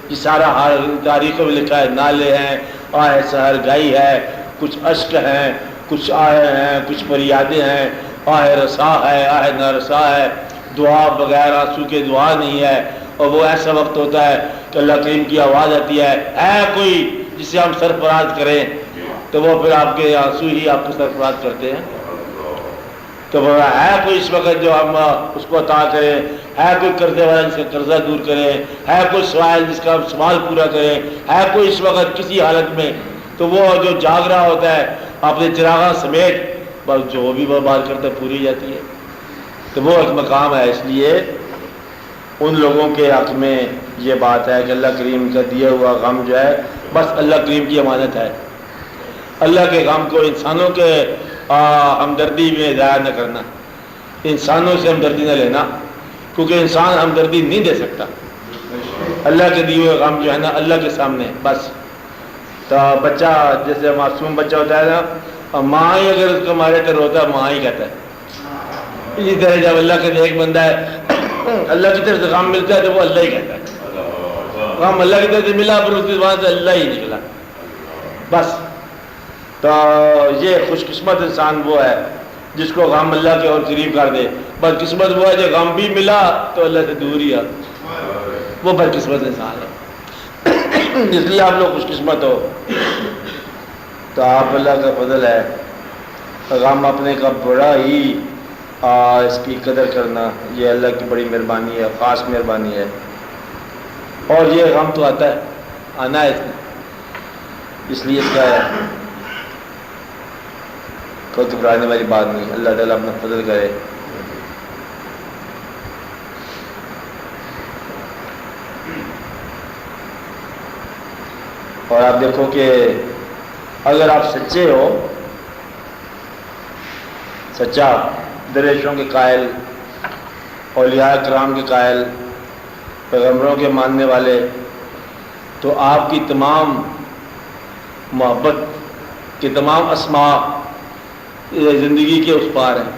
یہ سارا تاریخوں میں لکھا ہے، نالے ہیں، آہ سحر گائی ہے، کچھ اشک ہیں، کچھ آہ ہیں، کچھ فریادیں ہیں، آہ رسا ہے، آہ نارسا ہے، دعا بغیر آنسو کے دعا نہیں ہے۔ اور وہ ایسا وقت ہوتا ہے کہ اللہ کریم کی آواز آتی ہے کوئی جسے ہم سرفراز کریں، تو وہ پھر آپ کے آنسو ہی آپ کو سرفراز کرتے ہیں۔ تو وہ ہے کوئی اس وقت جو ہم اس کو عطا کریں، ہے کوئی قرضے والا جس کا قرضہ دور کریں، ہے کوئی سوال جس کا ہم سوال پورا کریں، ہے کوئی اس وقت کسی حالت میں، تو وہ جو جاگ رہا ہوتا ہے اپنے چراغاں سمیت، بس جو بھی وہ بات کرتا ہے پوری جاتی ہے۔ تو وہ ایک مقام ہے، اس لیے ان لوگوں کے حق میں یہ بات ہے کہ اللہ کریم کا دیا ہوا غم جو ہے بس اللہ کریم کی امانت ہے۔ اللہ کے غم کو انسانوں کے ہمدردی میں ضائع نہ کرنا، انسانوں سے ہمدردی نہ لینا، کیونکہ انسان ہمدردی نہیں دے سکتا۔ اللہ کے دیے ہوئے غم جو ہے نا اللہ کے سامنے بس۔ تو بچہ جیسے معصوم بچہ ہوتا ہے نا، ماں ہی اگر اس کو مارے تو روتا ہے، ماں ہی کہتا ہے۔ اسی طرح جب اللہ کے نیک بندہ ہے اللہ کی طرف سے غم ملتا ہے تو وہ اللہ ہی کہتا ہے، غم اللہ کی طرف سے ملا پھر اس کے بعد سے اللہ ہی نکلا بس۔ تو یہ خوش قسمت انسان وہ ہے جس کو غم اللہ کے اور قریب کر دے، بد قسمت وہ ہے جو غم بھی ملا تو اللہ سے دور ہی ہے، وہ بد قسمت انسان ہے۔ اس لیے آپ لوگ خوش قسمت ہو، تو آپ اللہ کا فضل ہے، غم اپنے کا بڑا ہی اس کی قدر کرنا یہ اللہ کی بڑی مہربانی ہے، خاص مہربانی ہے۔ اور یہ غم تو آتا ہے، آنا ہے اس لیے کیا ہے کوئی گھبرانے والی بات نہیں، اللہ تعالیٰ اپنا فضل کرے۔ اور آپ دیکھو کہ اگر آپ سچے ہو، سچا درویشوں کے قائل، اولیاء کرام کے قائل، پیغمبروں کے ماننے والے، تو آپ کی تمام محبت کے تمام اسماء زندگی کے اس پار ہیں۔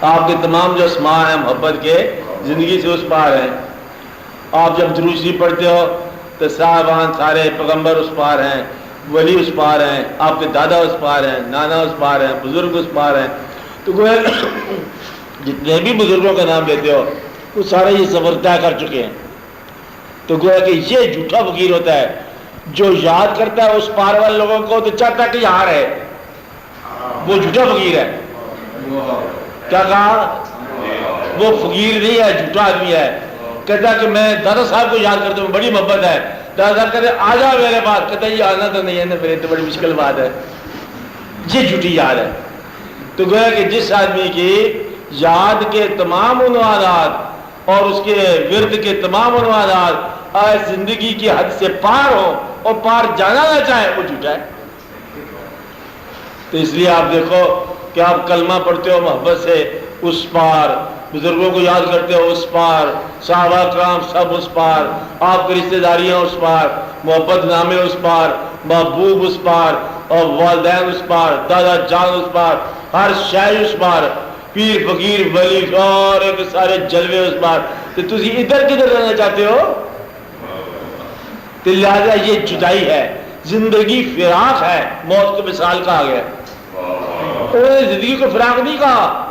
آپ کے تمام جو اسماء ہیں محبت کے زندگی سے اس پار ہیں۔ آپ جب درود شریف پڑھتے ہو تو صاحبان سارے پیغمبر اس پار ہیں، ولی اس پار ہیں، آپ کے دادا اس پار ہیں، نانا اس پار ہیں، بزرگ اس پار ہیں۔ تو گویا جتنے بھی بزرگوں کا نام لیتے ہو وہ سارے یہ سفر طے کر چکے ہیں۔ تو گویا کہ یہ جھوٹا فقیر ہوتا ہے جو یاد کرتا ہے اس پار والے لوگوں کو تو چاہتا ہے کہ یہاں رہے، وہ جھوٹا فقیر ہے۔ کیا کہا؟ وہ فقیر نہیں ہے، جھوٹا آدمی ہے۔ کہتا ہے کہ میں دادا صاحب کو یاد کرتا ہوں، بڑی محبت ہے، دادا صاحب کہتے ہیں آ جاؤ میرے پاس، کہتا ہے یہ آنا تو نہیں ہے نا میرے، تو بڑی مشکل بات ہے، یہ جھوٹی یاد ہے۔ تو گویا کہ جس آدمی کی یاد کے تمام عنوانات اور اس کے ورد کے تمام عنوانات زندگی کی حد سے پار ہو اور پار جانا نہ چاہے، وہ جھوٹا ہے۔ تو اس لیے آپ دیکھو کہ آپ کلمہ پڑھتے ہو محبت سے اس پار، بزرگوں کو یاد کرتے ہو اس پار، صحابہ کرام سب اس پار، آپ کی رشتہ داریاں اس پار، محبت نامے اس پار، محبوب اس پار، اور والدین اس پار، دادا جان اس پار، ہر شے اس پار، پیر فقیر ولی اور سارے جلوے اس پار۔ تو تسی ادھر کدھر رہنا چاہتے ہو؟ تو لہٰذا یہ جدائی ہے، زندگی فراق ہے، موت کو مثال کہا گیا۔ انہوں نے زندگی کو فراق نہیں کہا،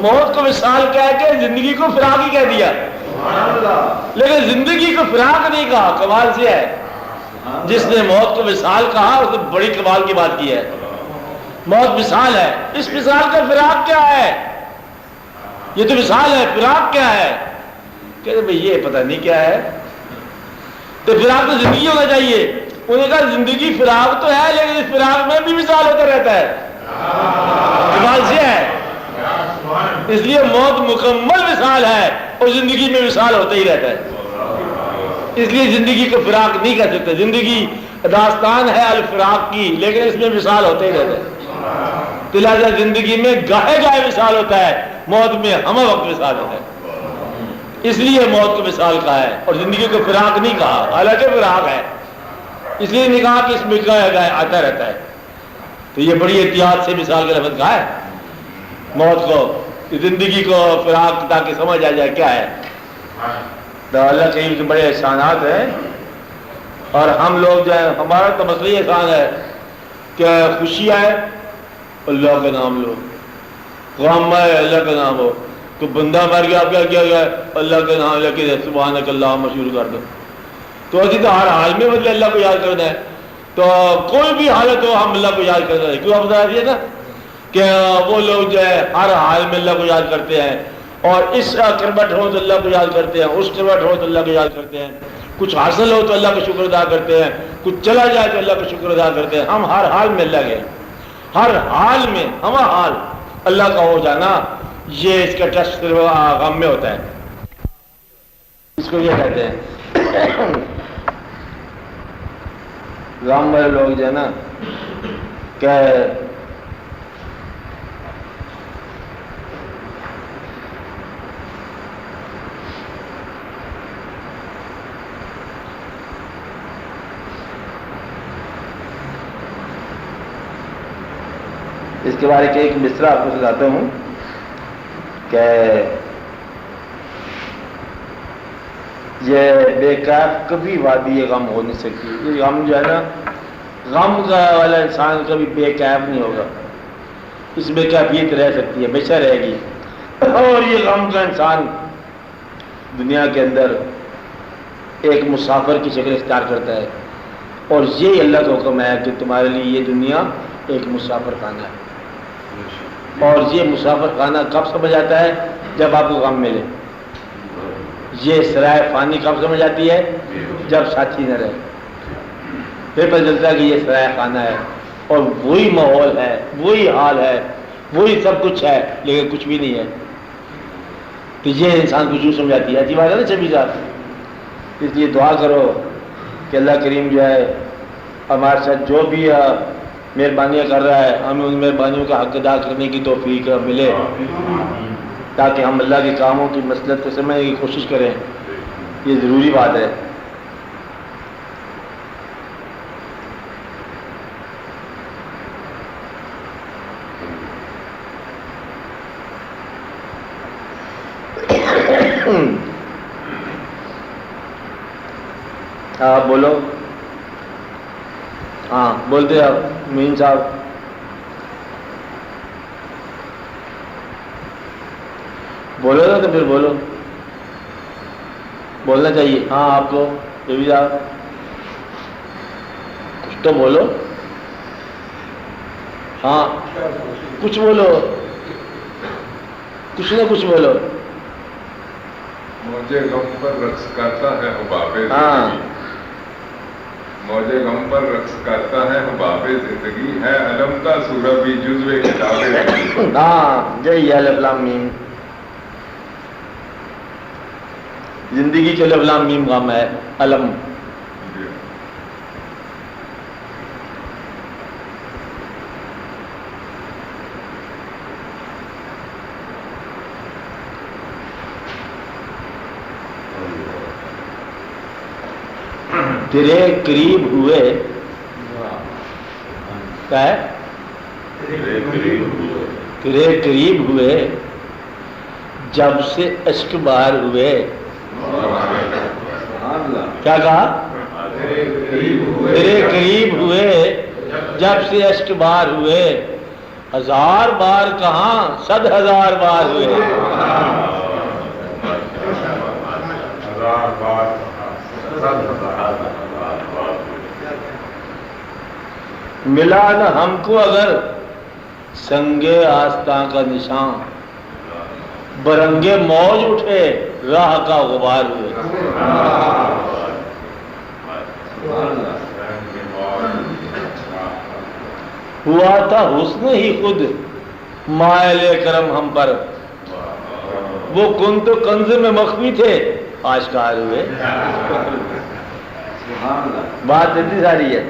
موت کو مثال کہہ کے زندگی کو فراق ہی کہہ دیا، لیکن زندگی کو فراق نہیں کہا۔ کمال سے ہے، جس نے موت کو مثال کہا اس نے بڑی کمال کی بات کی ہے۔ موت مثال ہے، اس مثال کا فراق کیا ہے؟ یہ تو مثال ہے، فراق کیا ہے؟ کہتے بھئی یہ پتہ نہیں کیا ہے، تو فراق تو زندگی ہونا چاہیے۔ انہوں نے کہا زندگی فراق تو ہے لیکن اس فراق میں بھی مثال ہوتا رہتا ہے، کمال سے ہے۔ اس لیے موت مکمل مثال ہے اور زندگی میں مثال ہوتا ہی رہتا ہے۔ اس لیے زندگی کو فراق نہیں کہہ سکتے، زندگی داستان ہے الفراق کی، لیکن اس میں مثال ہوتا ہی رہتا ہے۔ تو لہٰذا زندگی میں گاہے گاہے مثال ہوتا ہے، موت میں ہمہ وقت مثال ہوتا ہے۔ اس لیے موت کو مثال کہا ہے اور زندگی کو فراق نہیں کہا، حالانکہ فراق ہے۔ اس لیے نکاح کہ اس میں آتا رہتا ہے. تو یہ بڑی احتیاط سے مثال کا لفظ کہا ہے موت کو، زندگی کو فراق، تاکہ سمجھ آ جائے کیا ہے. تو اللہ کریم کے بڑے احسانات ہیں. اور ہم لوگ جو ہے ہمارا تو مسئلہ احسان ہے کہ خوشی آئے اللہ کا نام لو، غم آئے اللہ کا نام ہو. تو بندہ مر گیا کیا کیا گیا اللہ کا نام لے کے سبحانک اللہ مشہور کر دو. تو ایسی تو ہر حال میں مطلب اللہ کو یاد کرنا ہے. تو کوئی بھی حالت ہو ہم اللہ کو یاد کرنا ہے. کیوں آپ بتا دیے نا کہ وہ لوگ جو ہے ہر حال میں اللہ کو یاد کرتے ہیں، اور اس کربٹ ہو تو اللہ کو یاد کرتے ہیں، اس کربٹ ہو تو اللہ کو یاد کرتے ہیں، کچھ حاصل ہو تو اللہ کا شکر ادا کرتے ہیں، کچھ چلا جائے تو اللہ کا شکر ادا کرتے ہیں. ہم ہر حال میں اللہ کے، ہر حال میں ہم حال اللہ کا ہو جانا، یہ اس کا ٹیسٹ صرف غم میں ہوتا ہے. اس کو یہ کہتے ہیں غم والے لوگ جو ہے نا کہ اس کے بارے کے ایک مصرع آپ کو سناتا ہوں کہ یہ بے کیف کبھی وادی غم ہو نہیں سکتی. یہ غم جو ہے نا، غم کا والا انسان کبھی بے کیف نہیں ہوگا. اس بے کیفیت رہ سکتی ہے، ہمیشہ رہے گی. اور یہ غم کا انسان دنیا کے اندر ایک مسافر کی شکل اختیار کرتا ہے. اور یہ اللہ کا حکم ہے کہ تمہارے لیے یہ دنیا ایک مسافر خانہ ہے. اور یہ مسافر خانہ کب سمجھ آتا ہے؟ جب آپ کو غم ملے. یہ سرائے فانی کب سمجھ آتی ہے؟ جب ساتھی نہ رہے. پھر پتہ چلتا ہے کہ یہ سرائے خانہ ہے، اور وہی ماحول ہے، وہی حال ہے، وہی سب کچھ ہے، لیکن کچھ بھی نہیں ہے. تو یہ انسان کو جو سمجھ آتی ہے. عجیب بات ہے نا چبی صاحب. اس لیے دعا کرو کہ اللہ کریم جو ہے ہمارے ساتھ جو بھی مہربانیاں کر رہا ہے، ہمیں ان مہربانیوں کا حق ادا کرنے کی توفیق ملے، تاکہ ہم اللہ کے کاموں کی مصلحت کو سمجھنے کی کوشش کریں. یہ ضروری بات ہے. آپ بولو. ہاں بولتے آپ مین صاحب. بولو نا تو پھر بولو، بولنا چاہیے. ہاں آپ کو بیبی صاحب کچھ تو بولو. ہاں کچھ بولو، کچھ نہ کچھ بولو. موجے غم پر رقص کرتا ہے حباب ہاں زندگی، موجے غم پر رقص کرتا ہے حباب زندگی، ہے علم کا سورہ بھی جزو کتاب زندگی. ہاں یہی الف لام میم. زندگی کے الف لام میم غم ہے، علم. تیرے قریب ہوئے کیا ہے؟ تیرے قریب ہوئے جب سے اشک بار ہوئے. کیا کہا؟ تیرے قریب ہوئے جب سے اشک بار ہوئے، 1000 بار کہاں 100,000 بار ہوئے. ملا نہ ہم کو اگر سنگے آستاں کا نشان، برنگے موج اٹھے راہ کا غبار ہوئے. ہوا تھا حسن ہی خود مائل کرم ہم پر، وہ کن تو کنز میں مخفی تھے آشکار ہوئے. بات اتنی ساری ہے.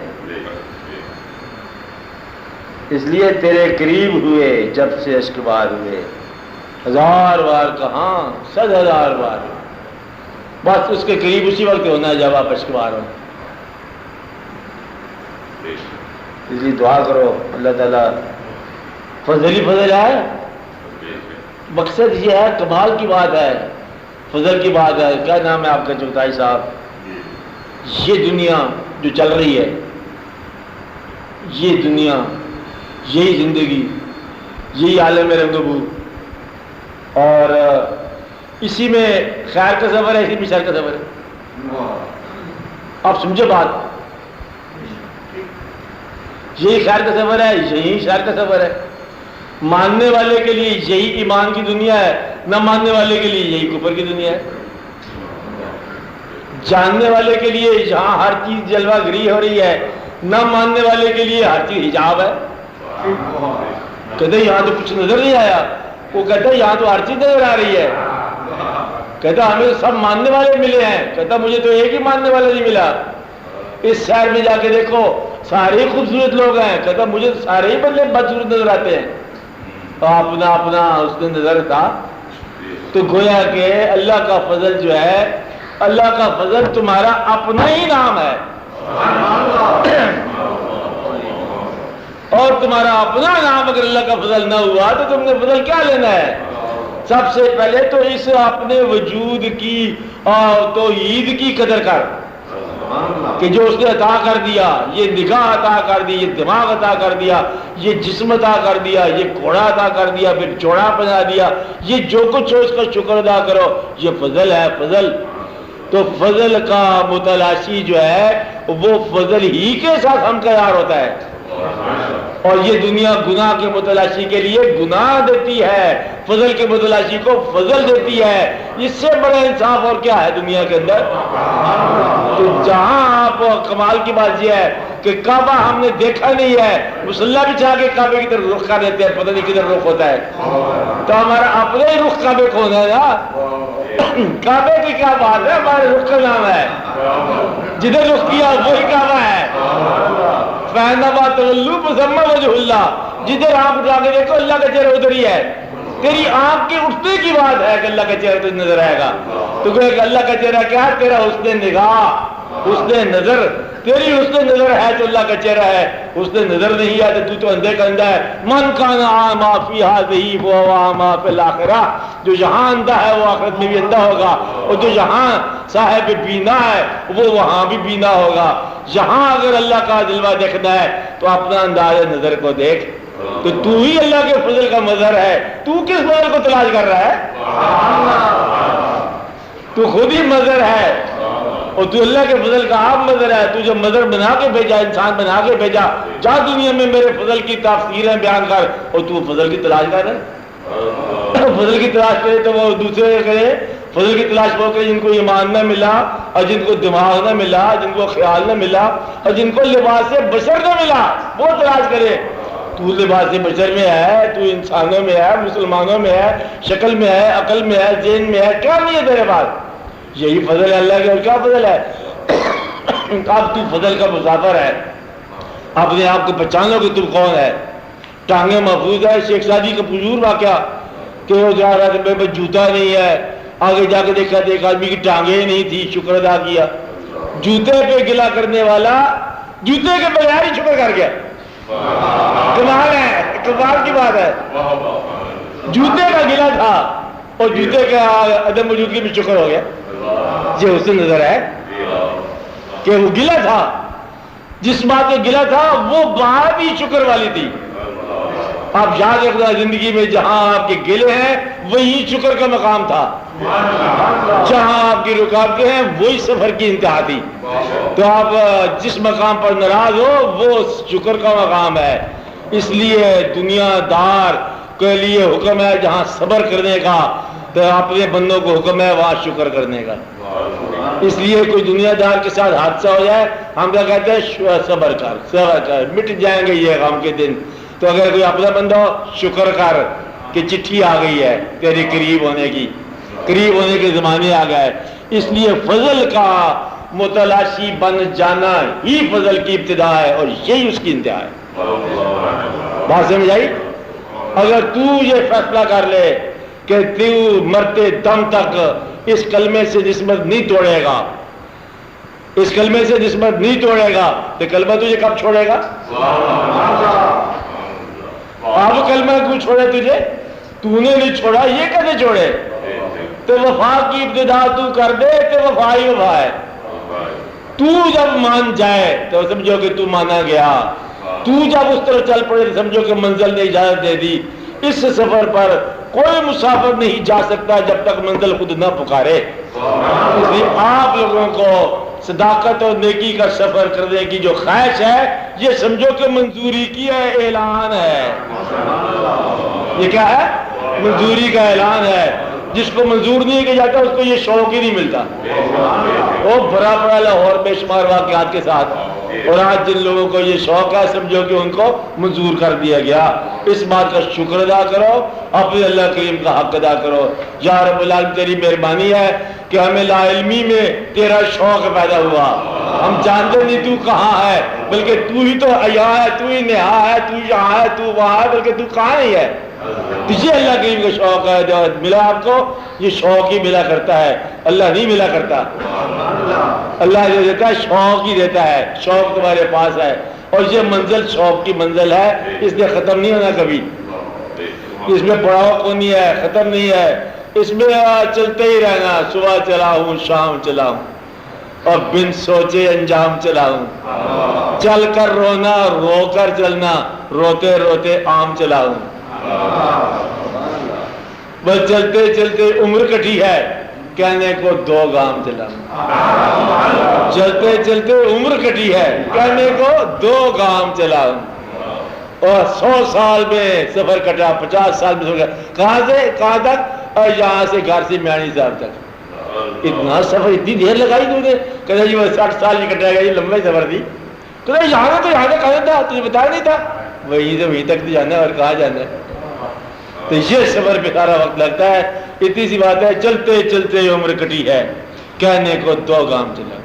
اس لیے تیرے قریب ہوئے جب سے اشک بار ہوئے، 1000 بار کہاں 100,000 بار. بس اس کے قریب اسی وقت ہونا ہے جب آپ اشک بار ہوں. اس لیے دعا کرو اللہ تعالیٰ فضل ہی فضل ہے. مقصد یہ ہے، کمال کی بات ہے، فضل کی بات ہے. کیا نام ہے آپ کا چغتائی صاحب؟ یہ دنیا جو چل رہی ہے، یہ دنیا، یہی زندگی، یہی عالم رنگ بو، اور اسی میں خیر کا سفر ہے، اسی میں شر کا سفر ہے. آپ سمجھے بات؟ یہی خیر کا سفر ہے، یہی شر کا سفر ہے. ماننے والے کے لیے یہی ایمان کی دنیا ہے، نہ ماننے والے کے لیے یہی کفر کی دنیا ہے. جاننے والے کے لیے جہاں ہر چیز جلوہ گری ہو رہی ہے، نہ ماننے والے کے لیے ہر چیز حجاب ہے. کہتے یہاں تو کچھ نظر نہیں آیا، وہ کہتا یہاں تو ہر چیز نظر آ رہی ہے. کہتا ہمیں سب ماننے والے ملے ہیں. کہتا مجھے تو ایک ہی ماننے والا نہیں ملا. اس شہر میں جا کے دیکھو سارے ہی خوبصورت لوگ ہیں. کہتا مجھے سارے ہی بندے بدصورت نظر آتے ہیں. تو اپنا اپنا اس نے نظر تھا. تو گویا کہ اللہ کا فضل جو ہے، اللہ کا فضل تمہارا اپنا ہی نام ہے، اور تمہارا اپنا نام اگر اللہ کا فضل نہ ہوا تو تم نے فضل کیا لینا ہے؟ سب سے پہلے تو اس اپنے وجود کی اور توحید کی قدر کر کہ جو اس نے عطا کر دیا، یہ نگاہ عطا کر دی، یہ دماغ عطا کر دیا، یہ جسم عطا کر دیا، یہ گھوڑا عطا کر دیا، پھر جوڑا بنا دیا، یہ جو کچھ ہو اس کا شکر ادا کرو. یہ فضل ہے، فضل. تو فضل کا متلاشی جو ہے وہ فضل ہی کے ساتھ ہم تیار ہوتا ہے. اور یہ دنیا گناہ کے متلاشی کے لیے گناہ دیتی ہے، فضل کے متلاشی کو فضل دیتی ہے. اس سے بڑا انصاف اور کیا ہے دنیا کے اندر؟ تو جہاں آپ کمال کی بات یہ ہے کہ کعبہ ہم نے دیکھا نہیں ہے، مسلح بچھا کے کعبے کی طرف رخ کر دیتے ہیں، پتہ نہیں کدھر رخ ہوتا ہے. تو ہمارا اپنے ہی رخ کعبے کو ہونا ہے نا. کعبے کی کیا بات ہے، ہمارے رخ کا نام ہے. جدھر رخ کیا وہی کعبہ ہے. فَإِنَّمَا تَوَلُّوا فَثَمَّ وَجْهُ اللَّهِ. جدھر آپ اٹھا کے دیکھو اللہ کا چہرہ ادھر ہی ہے. تیری آنکھ کے اٹھنے کی بات ہے کہ اللہ کا چہرہ تجھے نظر آئے گا. تو کہ اللہ کا چہرہ کیا ہے؟ تیرا حسن نگاہ، حسن نظر. تیری حسن نظر ہے تو اللہ کا چہرہ ہے، حسن نظر نہیں ہے تو تو اندھے کا اندھا ہے. من کان اعمی فی ہذہ فہو اعمی فی الاخرہ. جو یہاں اندھا ہے وہ آخرت میں بھی اندھا ہوگا، اور جو یہاں صاحب بینا ہے وہ وہاں بھی بینا ہوگا. یہاں اگر اللہ کا جلوہ دیکھنا ہے تو اپنا انداز نظر کو دیکھ. تو تو ہی اللہ کے فضل کا مظہر ہے. تو کس فضل کو تلاش کر رہا ہے؟ تو خود ہی مظہر ہے، اور تو اللہ کے فضل کا آپ مظہر ہے. تو جو مظہر بنا کے بھیجا، انسان بنا کے بھیجا، جا دنیا میں میرے فضل کی تفسیریں بیان کر. اور تو فضل کی تلاش کر رہا ہے. فضل کی تلاش کرے تو وہ دوسرے کرے. فضل کی تلاش وہ کرے جن کو ایمان نہ ملا، اور جن کو دماغ نہ ملا، جن کو خیال نہ ملا، اور جن کو لباس بشر نہ ملا، وہ تلاش کرے. تو لباس بشر میں ہے، تو انسانوں میں ہے، مسلمانوں میں ہے، شکل میں ہے، عقل میں ہے، ذہن میں ہے. کیا نہیں ہے تیرے پاس؟ یہی فضل ہے اللہ کے. اور کیا فضل ہے؟ اب تو فضل کا مسافر ہے. اپنے آپ کو پہچانو کہ تم کون ہے. ٹانگیں محفوظ ہے. شیخ سعدی کا پرزور واقعہ کہ وہ جا رہا تھا، میرے جوتا نہیں ہے. آگے جا کے دیکھا ایک آدمی کی ٹانگیں نہیں تھی، شکر ادا کیا. جوتے پہ گلا کرنے والا جوتے کے بغیر ہی شکر کر گیا. کمال ہے، کمال کی بات ہے. جوتے کا گلا تھا اور جوتے کا عدم موجودگی میں شکر ہو گیا. یہ اس سے نظر ہے کہ وہ گلا تھا. جس بات کا گلا تھا وہ بات ہی شکر والی تھی. آپ یاد رکھنا زندگی میں جہاں آپ کے گلے ہیں وہی شکر کا مقام تھا. جہاں آپ کی رکاوٹیں ہیں وہی سفر کی انتہا تھی. تو آپ جس مقام پر ناراض ہو وہ شکر کا مقام ہے. اس لیے دنیا دار کے لیے حکم ہے جہاں صبر کرنے کا، تو اپنے بندوں کو حکم ہے وہاں شکر کرنے کا. اس لیے کوئی دنیا دار کے ساتھ حادثہ ہو جائے ہم کیا کہتے ہیں؟ صبر کر، صبر کر، مٹ جائیں گے یہ غم کے دن. تو اگر کوئی اپنا بندہ ہو شکر کر کہ چٹھی آ گئی ہے تیری قریب ہونے کی، قریب ہونے کے زمانے آ گئے. اس لیے فضل کا متلاشی بن جانا ہی فضل کی ابتدا ہے اور یہی اس کی انتہا ہے. بات سمجھ آئی؟ اگر تو یہ فیصلہ کر لے کہ تو مرتے دم تک اس کلمے سے نسبت نہیں توڑے گا، اس کلمے سے جس پر نہیں توڑے گا تو کلمہ تجھے کب چھوڑے گا؟ اب کلمہ کیوں چھوڑے تجھے؟ تو نے نہیں چھوڑا، یہ کیسے چھوڑے؟ تو وفا کی ابتدا تو کر دے تو وفا ہی وفا ہے۔ تو جب مان جائے تو سمجھو کہ تو مانا گیا، تو جب اس طرح چل پڑے تو سمجھو کہ منزل نے اجازت دے دی۔ اس سفر پر کوئی مسافر نہیں جا سکتا جب تک منزل خود نہ پکارے۔ اس لیے آپ لوگوں کو صداقت اور نیکی کا سفر کرنے کی جو خواہش ہے، یہ سمجھو کہ منظوری کی ہے، اعلان ہے۔ یہ کیا ہے؟ منظوری کا اعلان ہے۔ جس کو منظور نہیں کیا جاتا اس کو یہ شوق ہی نہیں ملتا۔ وہ بھرا پڑا لاہور بے شمار واقعات کے ساتھ، اور آج جن لوگوں کو یہ شوق ہے سمجھو کہ ان کو منظور کر دیا گیا۔ اس بات کا شکر ادا کرو، اپنے اللہ کریم کا حق ادا کرو۔ یا رب العالمین تیری مہربانی ہے کہ ہمیں لا علمی میں تیرا شوق پیدا ہوا۔ ہم جانتے نہیں تو کہاں ہے، بلکہ تو ہی تو یہاں ہے، تو ہی نہا ہے، تو یہاں ہے، تو وہاں ہے، بلکہ تو کہاں ہی ہے۔ تجھے اللہ کریم کا شوق ہے، جو ملا آپ کو یہ شوق ہی ملا کرتا ہے، اللہ نہیں ملا کرتا۔ اللہ جو دیتا ہے شوق ہی دیتا ہے، شوق تمہارے پاس ہے، اور یہ منزل شوق کی منزل ہے، اس نے ختم نہیں ہونا کبھی۔ اس میں پڑاؤ کو نہیں ہے، ختم نہیں ہے، اس میں چلتے ہی رہنا۔ صبح چلا ہوں، شام چلا ہوں، اور بن سوچے انجام چلا ہوں۔ چل کر رونا، رو کر چلنا، روتے روتے عام چلا ہوں۔ بس چلتے چلتے عمر کٹی ہے، کہنے کو 2 گام چلا ہوں۔ چلتے چلتے عمر کٹی ہے، کہنے کو 2 گام چلا ہوں۔ اور 100 سال میں سفر کٹا، 50 سال میں سفر کٹا، کہاں سے کہاں تک؟ اور یہاں سے گھر سے میانی صاحب تک۔ اتنا سفر، اتنی دیر لگائی تو نے؟ کہتے جی وہ 60 سال نہیں کٹے گا، یہ لمبا سفر تھی۔ کہتے یہاں تو یہاں تک آنا تھا، تجھے بتایا نہیں تھا؟ وہی سے وہیں تک تو جانا ہے، اور کہاں جانا ہے؟ تو یہ سفر پہ سارا وقت لگتا ہے۔ اتنی سی بات ہے، چلتے چلتے عمر کٹی ہے، کہنے کو 2 گام چلا۔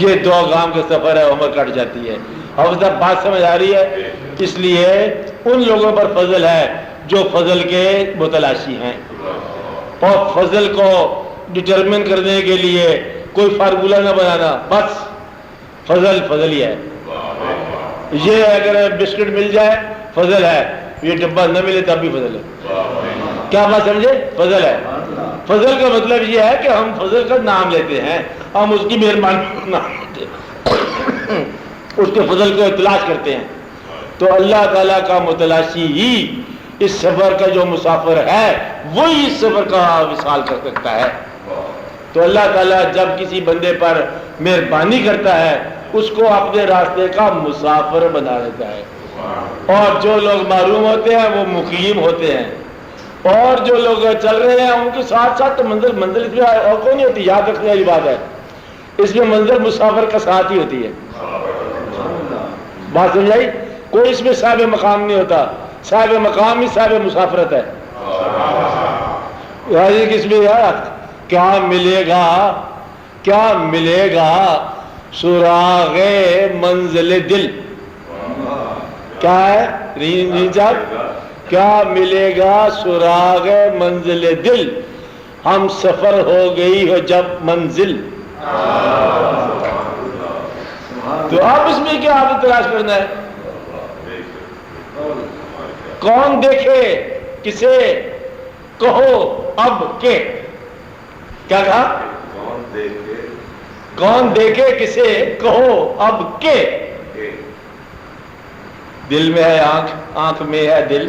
یہ 2 گام کا سفر ہے، عمر کٹ جاتی ہے۔ اب سب بات سمجھ آ رہی ہے؟ اس لیے ان لوگوں پر فضل ہے جو فضل کے متلاشی ہیں، اور فضل کو ڈٹرمن کرنے کے لیے کوئی فارمولہ نہ بنانا، بس فضل فضل ہی ہے۔ یہ اگر بسکٹ مل جائے فضل ہے، یہ ڈبہ نہ ملے تب بھی فضل ہے۔ کیا بات سمجھے؟ فضل ہے۔ فضل کا مطلب یہ ہے کہ ہم فضل کا نام لیتے ہیں، ہم اس کی مہربانی کا نام لیتے ہیں، اس کے فضل کو تلاش کرتے ہیں۔ تو اللہ تعالیٰ کا متلاشی ہی اس سفر کا جو مسافر ہے وہی اس سفر کا وصال کر سکتا ہے۔ تو اللہ تعالیٰ جب کسی بندے پر مہربانی کرتا ہے اس کو اپنے راستے کا مسافر بنا دیتا ہے، اور جو لوگ معروم ہوتے ہیں وہ مقیم ہوتے ہیں، اور جو لوگ چل رہے ہیں ان کے ساتھ ساتھ تو منزل اس میں اور کوئی نہیں ہوتی۔ یاد رکھنے والی بات ہے، اس میں منزل مسافر کا ساتھ ہی ہوتی ہے۔ بات سمجھائی؟ کوئی اس میں صاحب مقام نہیں ہوتا، صاحب مقام ہی صاحب مسافرت ہے۔ کس میں یار کیا ملے گا، کیا ملے گا سراغ منزل دل؟ کیا ہے رین صاحب؟ کیا ملے گا سراغ منزل دل؟ ہم سفر ہو گئی ہو جب منزل۔ تو اب اس میں کیا آپ تلاش کرنا ہے؟ کون دیکھے کسے کہو اب کے؟ کیا کہا؟ کون دیکھے کسے کہو اب کے؟ دل میں ہے آنکھ، آنکھ میں ہے دل۔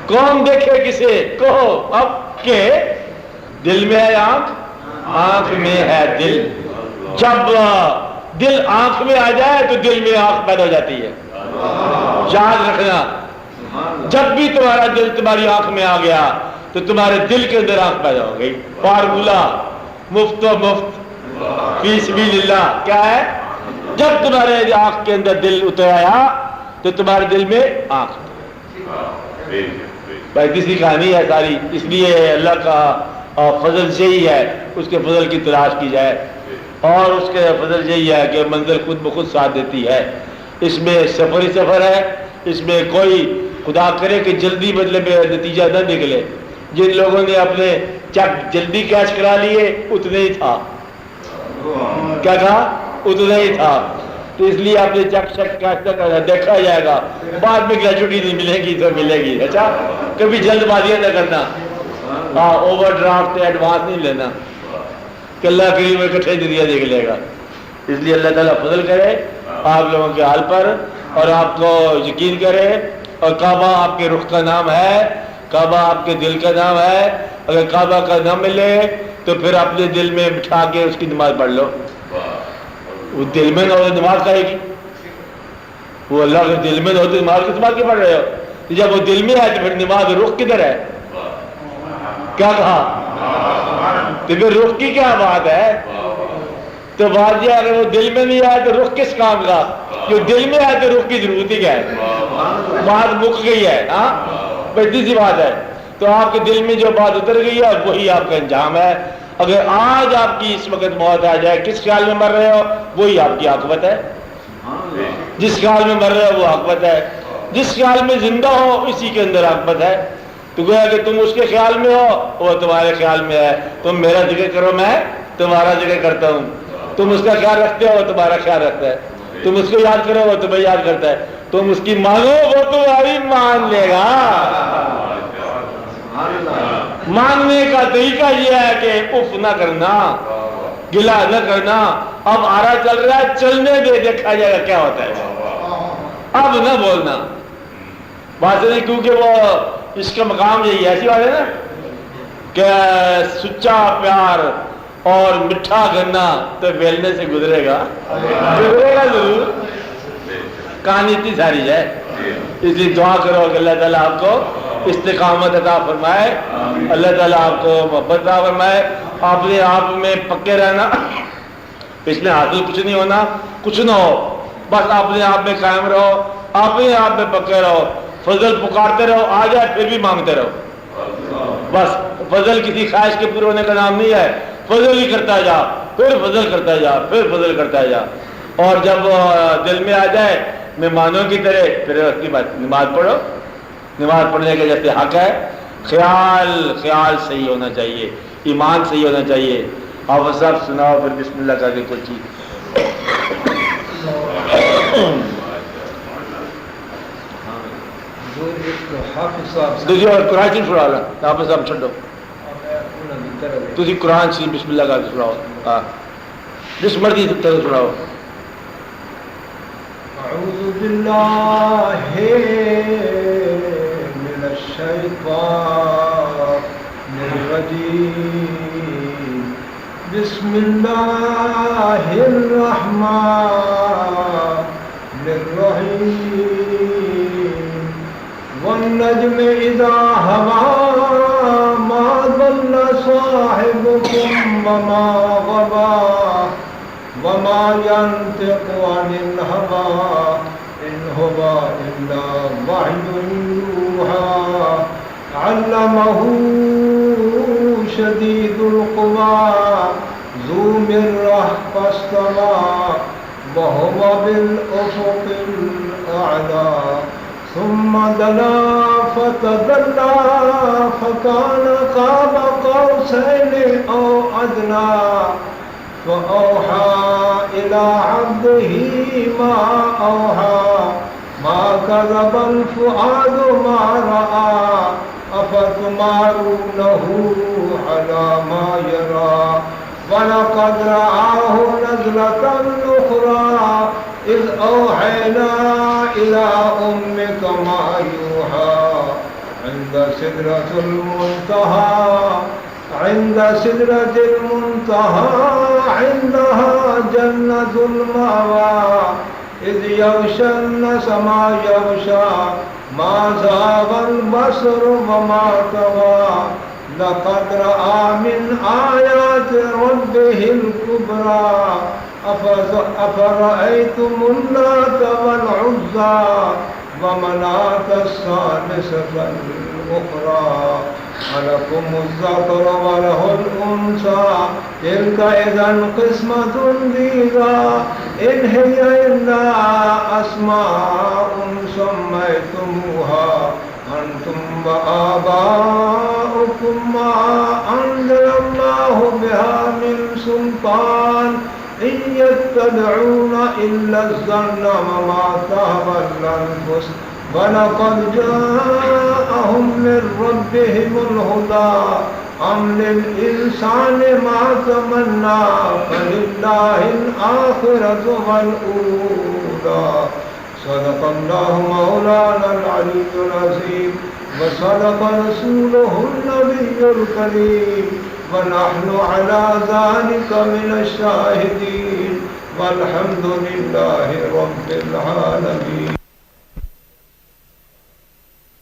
کون دیکھے کسے کہو اب کے؟ دل میں ہے آنکھ، آنکھ میں ہے دل۔ جب دل آنکھ میں آ جائے تو دل میں آنکھ پیدا ہو جاتی ہے۔ یاد رکھنا، جب بھی تمہارا دل تمہاری آنکھ میں آ گیا تو تمہارے دل کے اندر آنکھ پیدا ہو گئی۔ فارمولہ مفت و مفت فی سبیل اللہ کیا ہے؟ جب تمہارے آنکھ کے اندر دل اتر آیا تو تمہارے دل میں آنکھ۔ بھائی کسی کہانی ہے ساری، اس لیے اللہ کا فضل یہی ہے، اس کے فضل کی تلاش کی جائے، اور اس کے فضل یہی ہے کہ منزل خود بخود ساتھ دیتی ہے۔ اس میں سفر ہی سفر ہے، اس میں کوئی خدا کرے کہ جلدی مطلب نتیجہ نہ نکلے، جن لوگوں نے اپنے چیک جلدی کیش کرا لیے اتنے ہی تھا. کیا کہا؟ اتنا ہی تھا. تو اس لیے آپ نے چیک کیش کرنا دیکھا جائے گا. بعد میں گریچوٹی نہیں ملے گی تو ملے گی. اچھا کبھی جلد بازیاں نہ کرنا. ہاں اوور ڈرافٹ ایڈوانس نہیں لینا کہ اللہ کریم اکٹھے دنیا دیکھ لے گا. اس لیے اللہ تعالیٰ فضل کرے آپ لوگوں کے حال پر اور آپ کو یقین کرے. اور کعبہ آپ کے رخ کا نام ہے, کعبہ آپ کے دل کا نام ہے. اگر کعبہ کا نہ ملے تو پھر اپنے دل میں بٹھا کے اس کی نماز پڑھ لو. وہ دل میں نہ ہو تو نماز کہے گی. وہ اللہ کے دل میں نہ ہو تو نماز کس بات کی پڑھ رہے ہو؟ جب وہ دل میں ہے تو پھر نماز رخ کدھر ہے؟ کیا کہا؟ تو پھر رخ کی کیا بات ہے؟ تو بات یہ اگر وہ دل میں نہیں آئے تو رخ کس کام کا؟ جو دل میں آئے تو رخ کی ضرورت ہی کیا ہے؟ بات مک گئی ہے. ہاں بڑی سی بات ہے. تو آپ کے دل میں جو بات اتر گئی ہے وہی آپ کا انجام ہے. اگر آج آپ کی اس وقت موت آ جائے کس خیال میں مر رہے ہو وہی آپ کی عاقبت ہے. جس خیال میں مر رہے ہو وہ عاقبت ہے. جس خیال میں زندہ ہو اسی کے اندر عاقبت ہے. تو گویا کہ تم اس کے خیال میں ہو وہ تمہارے خیال میں ہے. تم میرا ذکر کرو میں تمہارا ذکر کرتا ہوں. تم اس کا خیال رکھتے ہو وہ تمہارا خیال رکھتا ہے. تم اس کو یاد کرو وہ تمہیں یاد کرتا ہے. تم اس کی مانو وہ تمہاری مان لے گا. ماننے کا طریقہ یہ ہے کہ اف نہ کرنا, گلا نہ کرنا. اب آرا چل رہا ہے چلنے دے, دیکھا جائے گا کیا ہوتا ہے. اب نہ بولنا بات نہیں, کیونکہ وہ اس کا مقام یہی ایسی بات ہے نا کہ سچا پیار اور مٹھا گنا تو بیلنے سے گزرے گا ضرور. کہانی اتنی ساری ہے. اس لیے دعا کرو کہ اللہ تعالیٰ آپ کو استقامت عطا فرمائے, اللہ تعالیٰ آپ کو محبت عطا فرمائے. آپ نے آپ میں پکے رہنا, اس میں حاصل کچھ نہیں ہونا, کچھ نہ ہو, بس اپنے آپ میں قائم رہو, اپنے آپ میں پکے رہو. فضل پکارتے رہو, آ جائے پھر بھی مانگتے رہو. بس فضل کسی خواہش کے پورے ہونے کا نام نہیں ہے. فضل ہی کرتا جا, پھر فضل کرتا جا, پھر فضل کرتا جا. اور جب دل میں آ جائے مہمانوں کی طرح پھر اس کی بات نماز پڑھو. نماز پڑھنے کے جیسے حق ہے. خیال صحیح ہونا چاہیے, ایمان صحیح ہونا چاہیے. آپ سب سناؤ پھر بسم اللہ کر کے کچھ چیز. دوسری اور قرآن شریف سنا لا, آپ سب چھڈو. تھی قرآن شریف بسم اللہ کر کے سناؤ. ہاں جس مرضی طرح سناؤ. اعوذ باللہ من الشیطان الرجیم. بسم اللہ الرحمن الرحیم. والنجم اذا هوى ما ضل صاحبكم وما غوى وما ينطق عن الهوى إن هو إلا وحي يوحى. علمه شديد القوى ذو مرة فاستوى وهو بالأفق الأعلى. ثم دنا فتدلى فكان قاب قوسين أو أدنى. فأوحى إلى عبده ما أوحى. ما كذب الفؤاد ما رأى. أفتمارونه على ما يرى. ولقد رآه نزلة أخرى إذ أوحينا إلى أمك ما يوحى. عند سدرة المنتهى عندها جنة المأوى. إذ يغشى الناس ما يغشى. ما زاغ البصر وما طغى. لقد رأى من آيات ربه الكبرى. أفرأيتم اللات والعزى ومناة الثالثة الأخرى. ألكم الذكر وله الأنثى تلك إذا قسمة ضيزى. إن هي إلا أسماء سميتموها أنتم وآباؤكم يتبعون إلا الظن وما تهوى الأنفس ولقد جاءهم من ربهم الهدى أم للإنسان ما تمنى فلله الآخرة والأولى صدق الله مولانا العلي العظيم وصدق رسوله النبي الكريم ونحن على ذلك من الشاهدين والحمد لله رب العالمين.